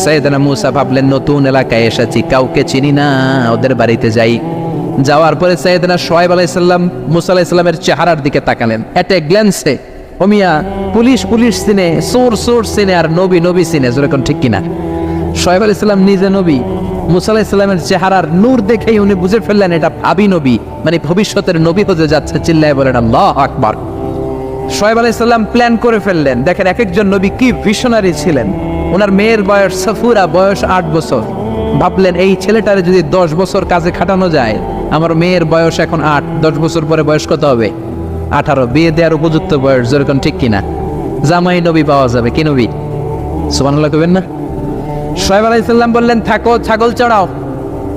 সাইয়েদনা মুসা ভাবলেন নতুন এলাকায় এসেছি, কাউকে চিনি না, ওদের বাড়িতে যাই। যাওয়ার পরে সাইয়েদনা শুআয়ব আলাইহিস সালাম মুসা আলাইহিস সালামের চেহারার দিকে তাকালেন। এট এ গ্ল্যান্সে ওমিয়া পুলিশ চিনে, সোর চিনে, আর নবী চিনে, যেরকম ঠিক কিনা? শুআয়ব আলাইহিস সালাম নিজে নবী, মুসা আলাইহিস সালামের চেহারার নূর দেখেই উনি বুঝে ফেললেন এটা ভাবি নবী, মানে ভবিষ্যতের নবী হতে যাচ্ছে। চিল্লায় বলেন আল্লাহু আকবার। শুআয়ব আলাইহিস সালাম প্ল্যান করে ফেললেন। দেখেন এক একজন নবী কি ভিশনারি ছিলেন। ওনার মেয়ের বয়স সাফুরা, বয়স 8 বছর। ভাবলেন এই ছেলেটারে যদি 10 বছর কাজে খাটানো যায়, আমার মেয়ের বয়স এখন 8, 10 বছর পরে বয়স কত হবে? 18, বিয়ে দেওয়ার উপযুক্ত বয়স, যেরকম ঠিক কিনা? জামাই নবী পাওয়া যাবে। কি নবী? সুবহানাল্লাহ কইবেন না? শুআয়ব আলাইহিস সালাম বললেন থাকো, ছাগল চড়াও,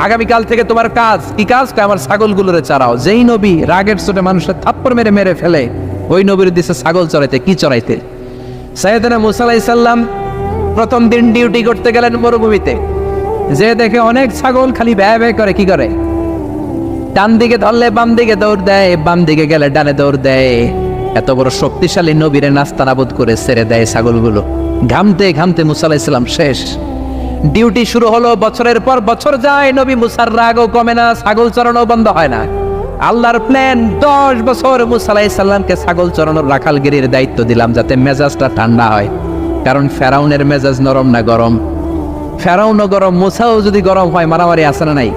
আগামীকাল থেকে তোমার কাজ। কি কাজ? আমার ছাগলগুলোরে চড়াও। যেই নবী রাগের চোটে মানুষের থাপ্পড় মেরে ফেলে, ওই নবীর দিছে ছাগল চড়াইতে। কি চড়াইতে? সাইয়েদনা মুসা আলাইহিস সালাম প্রথম দিন ডিউটি করতে গেলেন মরুভূমিতে। যে দেখে অনেক ছাগল খালি ব্যয় ব্যয় করে। কি করে? ডান দিকে ধরলে বাম দিকে দৌড় দেয়, বাম দিকে গেলে ডানে দৌড় দেয়। এত বড় শক্তিশালী নবীরে নাস্তানাবুদ করে ছেড়ে দেয় ছাগলগুলো। ঘামতে ঘামতে মুসা আলাইহিস সালাম শেষ। ডিউটি শুরু হলো, বছরের পর বছর যায়, নবী মুসার রাগও কমে না, ছাগল চড়ানো বন্ধ হয় না। আল্লাহর প্ল্যান, 10 বছর মুসা আলাইহিস সালামকে ছাগল চড়ানোর রাখালগিরির দায়িত্ব দিলাম, যাতে মেজাজটা ঠান্ডা হয়। কারণ ফেরাউনের মেজাজ নরম না গরম? ফেরাউনও গরম, মুসাও যদি গরম হয়, মারামারি আছে না নাই?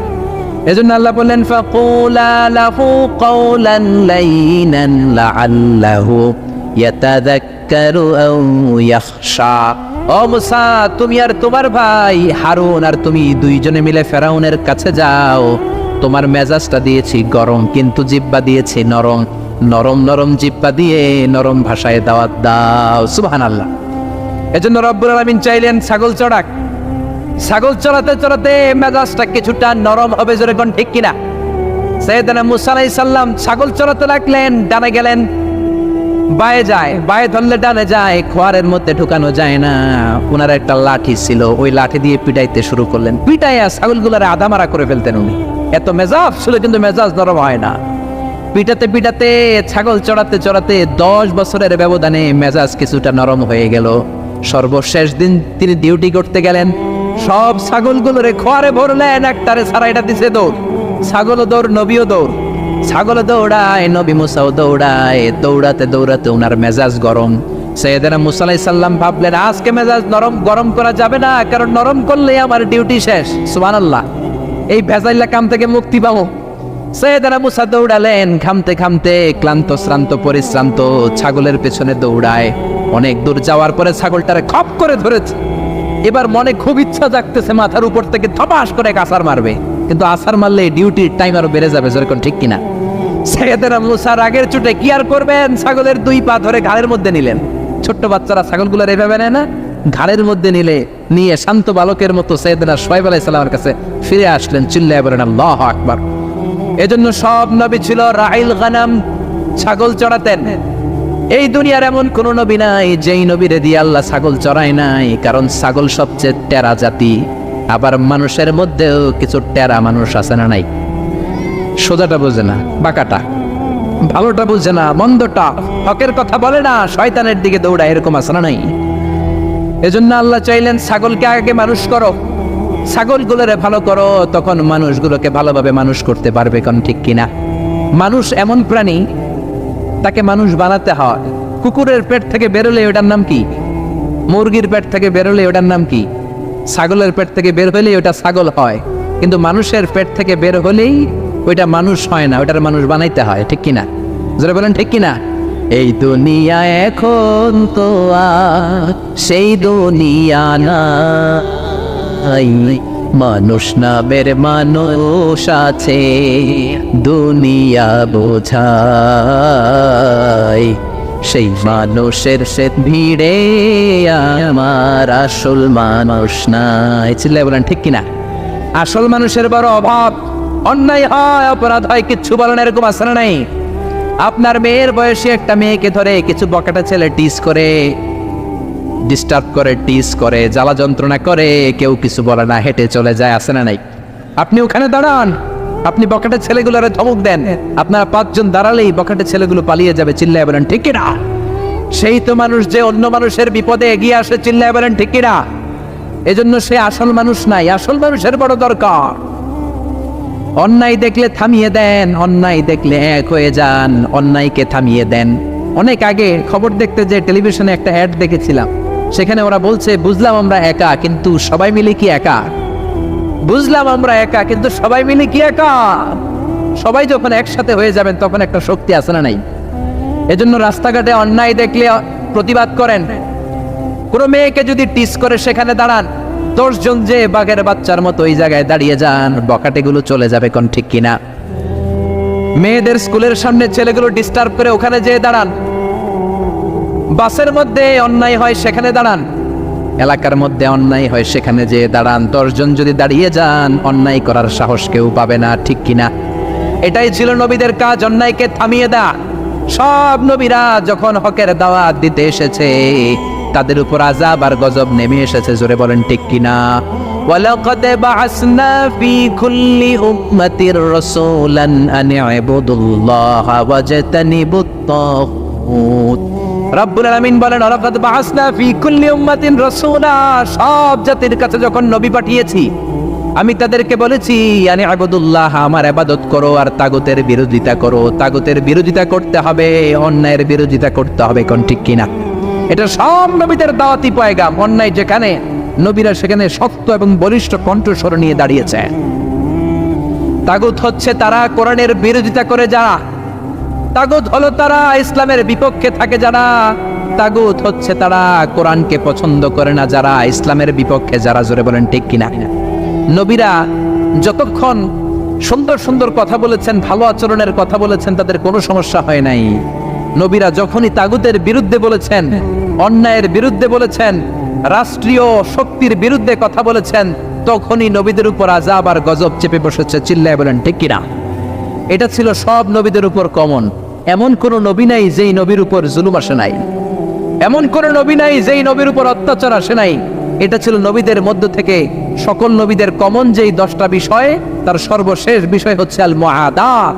এজন্য আল্লাহ বললেন ফাকুলা লাহু কাওলান লাইনান লাআল্লাহু ইয়াতাযাক্কারু আও ইয়াখশা। ও মুসা, তুমি আর তোমার ভাই হারুন আর তুমি দুইজনে মিলে ফেরাউনের কাছে যাও। তোমার মেজাজটা দিয়েছি গরম, কিন্তু জিহ্বা দিয়েছি নরম। নরম জিহ্বা দিয়ে নরম ভাষায় দাওয়াত দাও। সুবহানাল্লাহ। এজন্য রব্বুল আলামিন চাইলেন ছাগল চড়াক। ছাগল চড়াতে চড়াতে মেজাজটা কিছুটা নরম হবে, যেরকম ঠিক কিনা? সাইয়েদনা মুসা আলাইহিস সালাম ছাগল চড়াতে লাগলেন। ডানে গেলেন, বায়ে যায়, বায়ে ধরলে ডানে যায়, খোয়ারের মধ্যে ঢুকানো যায় না। ওনার একটা লাঠি ছিল, ওই লাঠি দিয়ে পিটাইতে শুরু করলেন। পিটাইয়া ছাগলগুলোরে আধামারা করে ফেলতেন উনি। এত মেজাজ ছিল, কিন্তু মেজাজ নরম হয় না। পিটাতে ছাগল চড়াতে 10 বছরের ব্যবধানে মেজাজ কিছুটা নরম হয়ে গেল। সর্বশেষ দিন তিনি ডিউটি করতে গেলেন। সব ছাগলগুলোরে খোয়ারে ভরলেন, একটারে ছাড়াইটা দিছে দৌড়। ছাগলও দৌড়, নবীও দৌড়। ছাগল দৌড়ায়, নবী মুসাও দৌড়ায়। দৌড়াতে উনার মেজাজ গরম। সাইয়েদনা মুসা আলাইহিস সালাম ভাবলেন আজকে মেজাজ গরম করা যাবে না, কারণ নরম করলে আমার ডিউটি শেষ। সুবহানাল্লাহ। এই ভেজাইলা কাম থেকে মুক্তি পাবো। সাইয়েদনা মুসা দৌড়ালেন, ঘামতে ক্লান্ত শ্রান্ত পরিশ্রান্ত ছাগলের পেছনে দৌড়ায়। অনেক দূর যাওয়ার পরে ছাগলটারে খপ করে ধরেছে। এবার মনে খুব ইচ্ছা জাগতেছে মাথার উপর থেকে ধপাস করে আছাড় মারবে, কিন্তু আছাড় মারলে ডিউটির টাইম আরো বেড়ে যাবে, যেরকম ঠিক কিনা? সাইয়েদনা মুসা রাগের চোটে কি আর করবেন, ছাগলের 2 পা ধরে ঘাড়ের মধ্যে নিলেন। ছোট্ট বাচ্চারা ছাগলগুলোর এভাবে নেয় না, ঘাড়ের মধ্যে নিয়ে শান্ত বালকের মতো সাইয়েদনা শুআয়ব আলাইহিস সালামের কাছে ফিরে আসলেন। চিল্লায়ে বলেন আল্লাহু আকবার। এজন্য সব নবী ছিল রাইল গানাম, ছাগল চড়াতেন। এই দুনিয়ার এমন কোন নবী নাই যেই নবীরে দিয়ে আল্লাহ ছাগল চড়ায় নাই, কারণ ছাগল সবচেয়ে টেরা জাতি। আবার মানুষের মধ্যেও কিছু টেরা মানুষ আছে না নাই? সোজাটা বোঝে না, বাঁকাটা, ভালোটা বুঝে না, মন্দটা, হকের কথা বলে না, শয়তানের দিকে দৌড়ায়, এরকম আছে না নাই? এজন্য আল্লাহ চাইলেন ছাগলকে আগে মানুষ করো, ছাগলগুলোরে ভালো করো, তখন মানুষগুলোকে ভালোভাবে মানুষ করতে পারবে। কোন ঠিক কিনা? মানুষ এমন প্রাণী, তাকে মানুষ বানাতে হয়। কুকুরের পেট থেকে বেরোলে ওটার নাম কি? মুরগির পেট থেকে বেরোলে ওটার নাম কি? ছাগলের পেট থেকে বের হলেই ওটা ছাগল হয়। কিন্তু মানুষের পেট থেকে বের হলেই ওইটা মানুষ হয় না, ওটার মানুষ বানাইতে হয়। ঠিক কিনা? যারা বলেন ঠিক কিনা? এই দুনিয়া এখন তো আর সেই দুনিয়া নাই, মানুষ নামের মানুষ আছে, দুনিয়া বোঝায়, সেই মানুষের সে ভিড়ে আমার আসল মানুষ নাই। চিল্লায় বলেন ঠিক কিনা? আসল মানুষের বড় অভাব। অন্যায় হয়, অপরাধ হয়, কিচ্ছু বলেন, এরকম আছে না নাই? আপনার মেয়ের বয়সী একটা মেয়েকে ধরে কিছু বকাটা ছেলে টিস করে, ডিস্টার্ব করে, টিস করে, জ্বালা যন্ত্রণা করে, কেউ কিছু বলে না, হেঁটে চলে যায়, আছে না নাই? আপনি ওখানে দাঁড়ান, আপনি বকাটে ছেলেগুলোরে ধমক দেন, আপনারা 5 জন দাঁড়ালেই বকাটে ছেলেগুলো পালিয়ে যাবে। চিল্লায় বলেন ঠিক কিনা? সেই তো মানুষ যে অন্য মানুষের বিপদে এগিয়ে আসে। চিল্লায় বলেন ঠিক কিনা? এজন্য সে আসল মানুষ নাই, আসল মানুষের বড় দরকার। অন্যায় দেখলে থামিয়ে দেন, অন্যায় দেখলে এক হয়ে যান, অন্যায়কে থামিয়ে দেন। অনেক আগে খবর দেখতে যে টেলিভিশনে একটা অ্যাড দেখেছিলাম, সেখানে ওরা বলছে বুঝলাম আমরা একা, কিন্তু সবাই মিলে কি একা? বুঝলাম আমরা একা, কিন্তু সবাই মিলে কি একা? সবাই যখন একসাথে হয়ে যাবেন তখন একটা শক্তি আছে না নাই? এজন্য রাস্তাঘাটে অন্যায় দেখলে প্রতিবাদ করেন। কোনো মেয়েকে যদি টিস করে সেখানে দাঁড়ান, 10 জন যে বাঘের বাচ্চার মতো ওই জায়গায় দাঁড়িয়ে যান, বকাটেগুলো চলে যাবে, কোন ঠিক কিনা? মেয়েদের স্কুলের সামনে ছেলেগুলো ডিস্টার্ব করে ওখানে যেয়ে দাঁড়ান। বাসের মধ্যে অন্যায় হয় সেখানে দাঁড়ান, এলাকার মধ্যে অন্যায় হয় সেখানে যেয়ে দাঁড়ান। 10 জন যদি দাঁড়িয়ে যান, অন্যায় করার সাহস কেউ পাবে না, ঠিক কিনা? এটাই ছিল নবীদের কাজ, অন্যায়কে থামিয়ে দেয়া। সব নবীরা যখন হকের দাওয়াত দিতে এসেছে, তাদের উপর আযাব আর গজব নেমে এসেছে, জোরে বলেন ঠিক কিনা? ওয়ালাকাদ বা'আসনা ফি কুল্লি উম্মাতির রাসূলান আন ইবুদুল্লাহা ওয়াজতানিবুত তাগুত। রব্বুল আলামিন বলেন, ওয়ালাকাদ বা'আসনা ফি কুল্লি উম্মাতিন রাসূলা, সব জাতির কাছে যখন নবী পাঠিয়েছি, আমি তাদেরকে বলেছি আনি আবুদুল্লাহ, আমার ইবাদত করো আর তাগুতের বিরোধিতা করো। তাগুতের বিরোধিতা করতে হবে, অন্যায়ের বিরোধিতা করতে হবে, কোন ঠিক কিনা? এটা সব নবীদের দাওয়াতি পয়গাম। অন্যায় যেখানে, নবীরা সেখানে শক্ত এবং বলিষ্ঠ কণ্ঠস্বর নিয়ে দাঁড়িয়েছে। তাগুত হচ্ছে তারা কোরআনের বিরোধিতা করে যারা, তাগুত হলো তারা ইসলামের বিপক্ষে থাকে যারা, তাগুত হচ্ছে তারা কোরআনকে পছন্দ করে না যারা, ইসলামের বিপক্ষে যারা, জোরে বলেন ঠিক কিনা? নবীরা যতক্ষণ সুন্দর সুন্দর কথা বলেছেন, ভালো আচরণের কথা বলেছেন, তাদের কোনো সমস্যা হয় নাই। নবীরা যখনই তাগুতের বিরুদ্ধে বলেছেন, অন্যায়ের বিরুদ্ধে বলেছেন, রাষ্ট্রীয় শক্তির বিরুদ্ধে কথা বলেছেন, তখনই নবীদের উপর আযাব আর গজব চেপে বসেছে, চিল্লায় বলেন ঠিক কিনা? এটা ছিল সব নবীদের উপর কমন। এমন কোন নবী নাই যেই নবীর উপর জুলুম আসে নাই, এমন কোন নবী নাই যেই নবীর উপর অত্যাচার আসে নাই। এটা ছিল নবীদের মধ্য থেকে সকল নবীদের কমন যেই 10টা বিষয়, তার সর্বশেষ বিষয় হচ্ছে আল মুআদাত।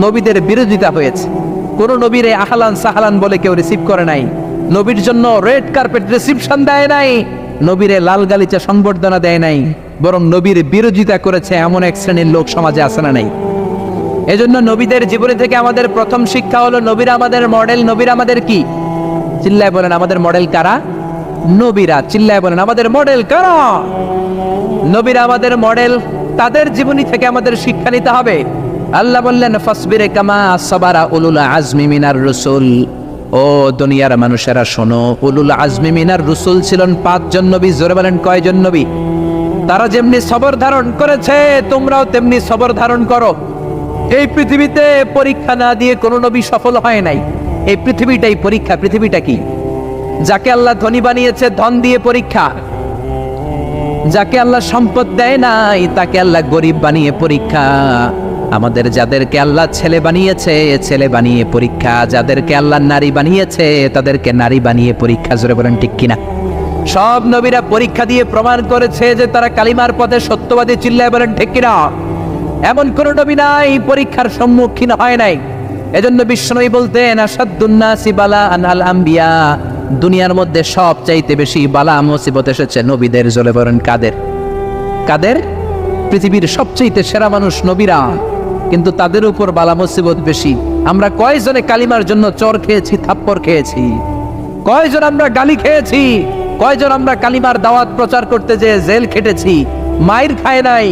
নবীদের বিরোধিতা হয়েছে। কোন নবীরে আহলান সাহলান বলে কেউ রিসিভ করে নাই, নবীর জন্য রেড কার্পেট রিসিপশন দেয় নাই, নবীরে লাল গালিচা সংবর্ধনা দেয় নাই, বরং নবীর বিরোধিতা করেছে এমন এক শ্রেণীর লোক সমাজে আছে না নাই? এজন্য নবীদের জীবনী থেকে আমাদের প্রথম শিক্ষা হলো, নবীরা আমাদের মডেল। নবীরা আমাদের কি? চিল্লায় বলেন, আমাদের মডেল কারা? নবীরা। চিল্লায় বলেন, আমাদের মডেল কারা? নবীরা আমাদের মডেল। তাদের জীবনী থেকে আমাদের শিক্ষা নিতে হবে। আল্লাহ বললেন, ফাসবির কামা সাবারা উলুল আজমি মিনার রসুল। ও দুনিয়ার মানুষেরা শোনো, উলুল আজমি মিনার রসুল ছিলেন 5 জন নবী। জোরে বলেন, কয়জন নবী? তারা যেমনি সবর ধারণ করেছে, তোমরাও তেমনি সবর ধারণ করো। এই পৃথিবীতে পরীক্ষা না দিয়ে কোন নবী সফল হয় নাই। এই পৃথিবীটাই পরীক্ষা। পৃথিবীটা কি? যাকে আল্লাহ ধনী বানিয়েছে ধন দিয়ে পরীক্ষা, যাকে আল্লাহ সম্পদ দেয় নাই তাকে আল্লাহ গরিব বানিয়ে পরীক্ষা। আমাদের যাদেরকে আল্লাহ ছেলে বানিয়েছে ছেলে বানিয়ে পরীক্ষা, যাদেরকে আল্লাহ নারী বানিয়েছে তাদেরকে নারী বানিয়ে পরীক্ষা। জোরে বলেন ঠিক কিনা? সব নবীরা পরীক্ষা দিয়ে প্রমাণ করেছে যে তারা কালিমার পথে সত্যবাদী। চিল্লায় বলেন ঠিক কিনা? এমন কোন নবী নাই পরীক্ষার সম্মুখীন হয় নাই। এজন্য বিশ্বনবী বলতেন, আসাদুন নাসি বালাআন আল আম্বিয়া। দুনিয়ার মধ্যে সবচাইতে বেশি বালা মুসিবত এসেছে নবীদের। জোরে বলেন কাদের? কাদের? পৃথিবীর সবচাইতে সেরা মানুষ নবীরা, কিন্তু তাদের উপর বালা মুসিবত বেশি। আমরা কয়জনে কালিমার জন্য চর খেয়েছি, থাপ্পড় খেয়েছি? কয়জন আমরা গালি খেয়েছি? কয়জন আমরা কালিমার দাওয়াত প্রচার করতে যে জেল খেটেছি? মাইর খায় নাই,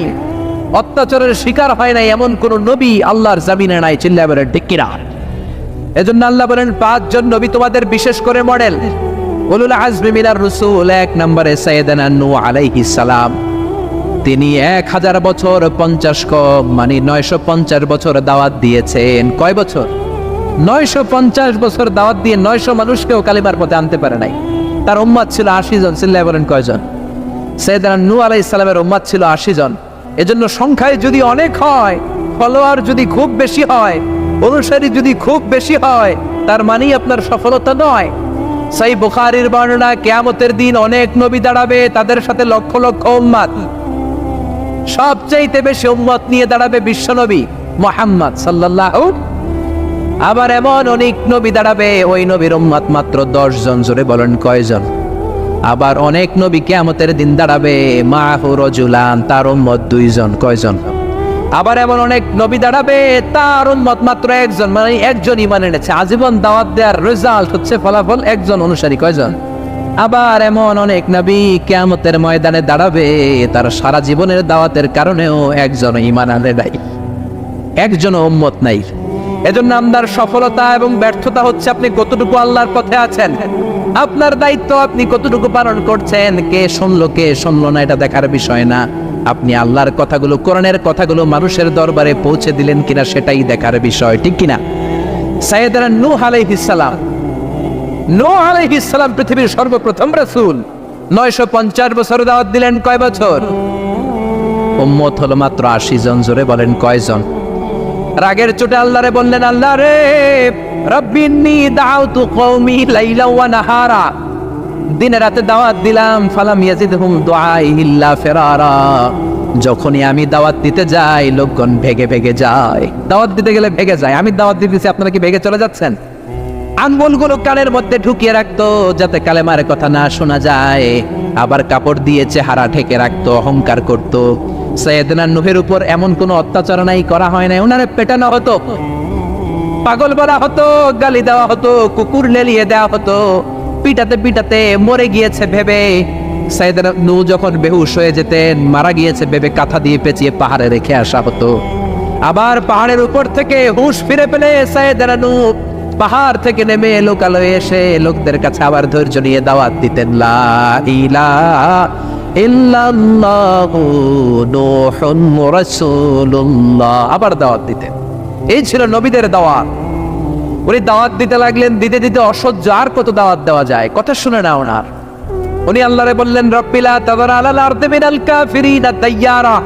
অত্যাচারের শিকার হয় নাই, এমন কোন নবী আল্লাহর জমিনে নাই। চিল্লায় বলেন ঠিক কিনা? এজন্য আল্লাহ বলেন, 5 জন নবী তোমাদের বিশেষ করে মডেল। উলুল আজমি মিনার রাসূল 1 নম্বরে সাইয়েদানা নূহ আলাইহিস সালাম। তিনি 1000 বছর 50 কম মানে 950 বছর দাওয়াত দিয়েছেন। কয় বছর? 950 বছর দাওয়াত দিয়ে 900 মানুষকেও কালিমার পথে আনতে পারে নাই। তার উম্মত ছিল 80 জন। চিল্লায় বলেন কয়জন? সাইয়েদানা নূহ আলাইহিস সালামের উম্মত ছিল 80 জন। এজন্য সংখ্যায় যদি অনেক হয়, ফলোয়ার যদি খুব বেশি হয়, অনুসারী যদি খুব বেশি হয়, তার মানেই আপনার সফলতা নয়। সহিহ বুখারীর বর্ণনা, কিয়ামতের দিন অনেক নবী দাঁড়াবে, তাদের সাথে লক্ষ লক্ষ উম্মত। সবচাইতে বেশি উম্মত নিয়ে দাঁড়াবে বিশ্বনবী মুহাম্মদ সাল্লাল্লাহু। আবার এমন অনেক নবী দাঁড়াবে, ওই নবীর উম্মত মাত্র 10 জন। জোরে বলেন কয়জন? আবার অনেক নবী কিয়ামতের দিন দাঁড়াবে মাহু রাজুলান, তার উম্মত 2 জন। কয়জন? আবার এমন অনেক নবী দাঁড়াবে তার উম্মত মাত্র 1 জন, মানে একজন ঈমান এনেছে। আজীবন দাওয়াত দেওয়ার রেজাল্ট হচ্ছে ফলাফল একজন অনুসারী। কয়জন? আবার এমন অনেক নবী কিয়ামতের ময়দানে দাঁড়াবে তার সারা জীবনের দাওয়াতের কারণেও একজন ঈমান আনে নাই, একজন উম্মত নাই। এজন্য আপনার সফলতা এবং ব্যর্থতা হচ্ছে আপনি কতটুকু আল্লাহর পথে আছেন, আপনার দায়িত্ব আপনি কতটুকু পালন করছেন। কে শুনলো কে শুনলো না এটা দেখার বিষয় না, আপনি আল্লাহর কথাগুলো, কোরআনের কথাগুলো মানুষের দরবারে পৌঁছে দিলেন কিনা সেটাই দেখার বিষয়, ঠিক কিনা? সাইয়েদনা নূহ আলাইহিস সালাম, নূহ আলাইহিস সালাম পৃথিবীর সর্বপ্রথম রাসূল। 950 বছর দাওয়াত দিলেন। কয় বছর? উম্মত হলো মাত্র 80 জন। জোরে বলেন কয়জন? রাগের চোটে আল্লাহরে বললেন, আল্লাহ রে রব্বিন্নী দাউতু কওমি লাইলা ওয়া নাহারা, দিনে রাতে দাওয়াত দিলাম, ফালাম ইয়াজিদহুম দুআই ইল্লা ফিরারা। যখনই আমি দাওয়াত দিতে যাই লোকজন ভেগে ভেগে যায়। দাওয়াত দিতে গেলে ভেগে যায়। আমি দাওয়াত দিতেছি, আপনারা কি ভেগে চলে যাচ্ছেন? আঙ্গুলগুলো কানের মধ্যে ঢুকিয়ে রাখতো যাতে কালেমার কথা না শোনা যায়, আবার কাপড় দিয়ে চেহারা ঢেকে রাখতো, অহংকার করত। সাইয়েদনা নূহের উপর এমন কোনো অত্যাচার নাই করা হয় না, ওনারে পেটানো হতো, পাগল বলা হতো, গালি দেওয়া হতো, কুকুর লেলিয়ে দেওয়া হতো, পিটাতে পিটাতে মরে গিয়েছে ভেবে। সাইয়েদনা নূহ যখন বেহুশ হয়ে যেতেন, মারা গিয়েছে ভেবে কাঁথা দিয়ে পেঁচিয়ে পাহাড়ে রেখে আসা হতো। আবার পাহাড়ের উপর থেকে হুঁশ ফিরে পেলে সাইয়েদনা নূহ পাহাড় থেকে নেমে লোকালয়ে এসে লোকদের কাছে আবার ধৈর্য নিয়ে দাওয়াত দিতেন, লা ইলাহা ইল্লাল্লাহু নূহুন রাসূলুল্লাহ, আবার দাওয়াত দিতেন। এই ছিল নবীদের দাওয়াত। উনি দাওয়াত দিতে লাগলেন, দিতে দিতে অসহ্য, আর কত দাওয়াত দেওয়া যায়, কথা শুনে না ওনার। উনি আল্লাহরে বললেন, রব্বিলা তাযার আলাল আরদি মিনাল কাফিরিনা দাইয়ারা,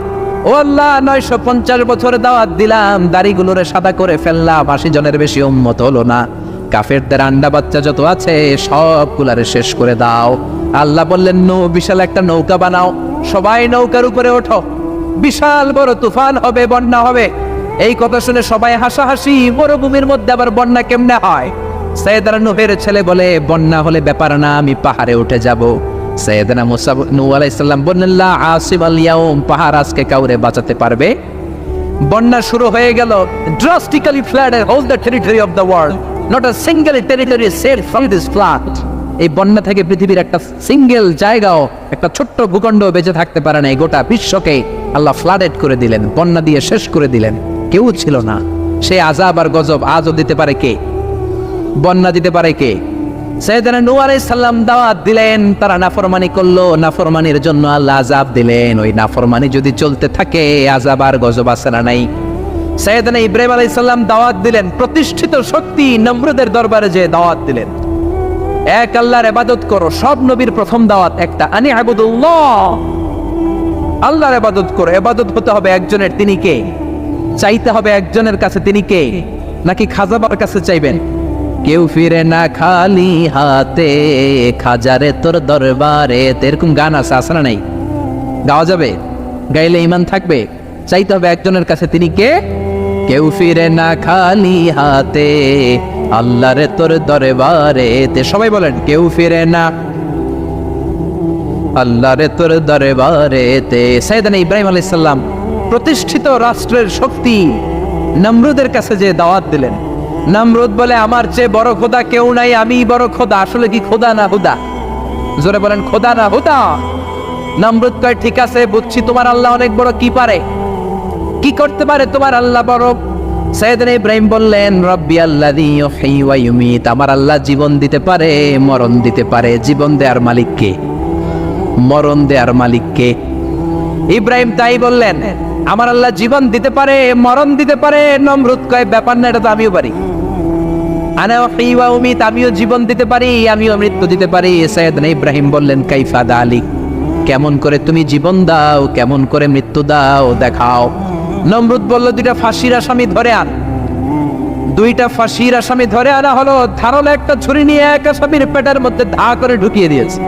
ও আল্লাহ 950 বছর দাওয়াত দিলাম, দাড়িগুলোরে সাদা করে ফেললাম, 80 জনের বেশি উম্মত হলো না, কাফেরদের আন্ডা বাচ্চা যত আছে সবগুলারে শেষ করে দাও। আল্লাহ বললেন, নূহ বিশাল একটা নৌকা বানাও, সবাই নৌকার উপরে ওঠো, বিশাল বড় তুফান হবে, বন্যা হবে। এই কথা শুনে সবাই হাসাহাসি, মরুভূমির মধ্যে আবার বন্যা কেমনে হয়? সাইয়েদনা নূহের ছেলে বলে, বন্যা হলে ব্যাপার না, আমি পাহাড়ে উঠে যাব। সাইয়েদনা মুসা নূহ আলাইহিস সালাম বললেন, লা আসিমাল ইয়াউম, পাহাড় আজকে কাউরে বাঁচাতে পারবে? বন্যা শুরু হয়ে গেল, drastically flooded all the territory of the world, not a single territory saved from this flood. এই বন্যা থেকে পৃথিবীর একটা সিঙ্গেল জায়গাও, একটা ছোট্ট ভূখণ্ড বেঁচে থাকতে পারে না। এই গোটা বিশ্বকে আল্লাহ ফ্লাডেড করে দিলেন, বন্যা দিয়ে শেষ করে দিলেন, কেউ ছিল না। সেই আযাব আর গজব আজও দিতে পারে কে? বন্যা দিতে পারে কে? সাইয়েদনা নূহ আলাইহিস সালাম দাওয়াত দিলেন, তারা নাফরমানি করলো, নাফরমানির জন্য আল্লাহ আযাব দিলেন। ওই নাফরমানি যদি চলতে থাকে আযাব আর গজব আছে না নাই? সাইয়েদনা ইব্রাহিম আলাইহিস সালাম দাওয়াত দিলেন, প্রতিষ্ঠিত শক্তি নমরুদের দরবারে যে দাওয়াত দিলেন, এক আল্লাহর ইবাদত করো। সব নবীর প্রথম দাওয়াত একটা, আনি আবুদুল্লাহ, আল্লাহর ইবাদত করো। ইবাদত হতে হবে একজনের, তিনি কে? চাইতে হবে একজনের কাছে, তিনি কে? নাকি খাজাবার কাছে চাইবেন? কেউ ফিরে না খালি হাতে, খাজারে তোর দরবারে, এরকম গান আছে, আছে না নাই? গাওয়া যাবে? গাইলে ঈমান থাকবে? চাইতে হবে একজনের কাছে, তিনি কে? কেউ ফিরে না খালি হাতে, আল্লাহরে তোর দরবারে। সবাই বলেন, কেউ ফিরে না আল্লাহরে তোর দরবারে। সাইয়েদনা ইব্রাহিম আলাইহিস সালাম প্রতিষ্ঠিত রাষ্ট্রের শক্তি নমরুদের কাছে যে দাওয়াত দিলেন, নমরুদ বলে, আমার চেয়ে বড় খোদা কেউ নাই, আমি বড় খোদা। আসলে কি খোদা না হুদা? জোরে বলেন, খোদা না হুদা? নমরুদ কয়, ঠিক আছে বুঝছি, তোমার আল্লাহ অনেক বড়, কি পারে, কি করতে পারে তোমার আল্লাহ বড়। সাইয়েদনা ইব্রাহিম বললেন, রব্বি আল্লাযী ইউহয়ী ওয়া ইউমীত, আমার আল্লাহ জীবন দিতে পারে, মরণ দিতে পারে। জীবন দেয়ার মালিক কে? মরণ দেয়ার মালিক কে? ইব্রাহিম তাই বললেন, আমার আল্লাহ জীবন দিতে পারে, মরণ দিতে পারে। নমরুদ কয়, ব্যাপার না, এটা তো আমিও পারি। আনা উহয়ী ওয়া উমীত, আমিও জীবন দিতে পারি, আমিও মৃত্যু দিতে পারি। সাইয়েদনা ইব্রাহিম বললেন, কাইফা যালিক, কেমন করে তুমি জীবন দাও, কেমন করে মৃত্যু দাও, দেখাও। নমরুদ বলল, দুইটা ফাঁসির আসামি ধরে আন। দুইটা ফাঁসির আসামি ধরে আনা হলো। ধারালো একটা ছুরি নিয়ে এক আসামির পেটের মধ্যে ধা করে ঢুকিয়ে দিয়েছে।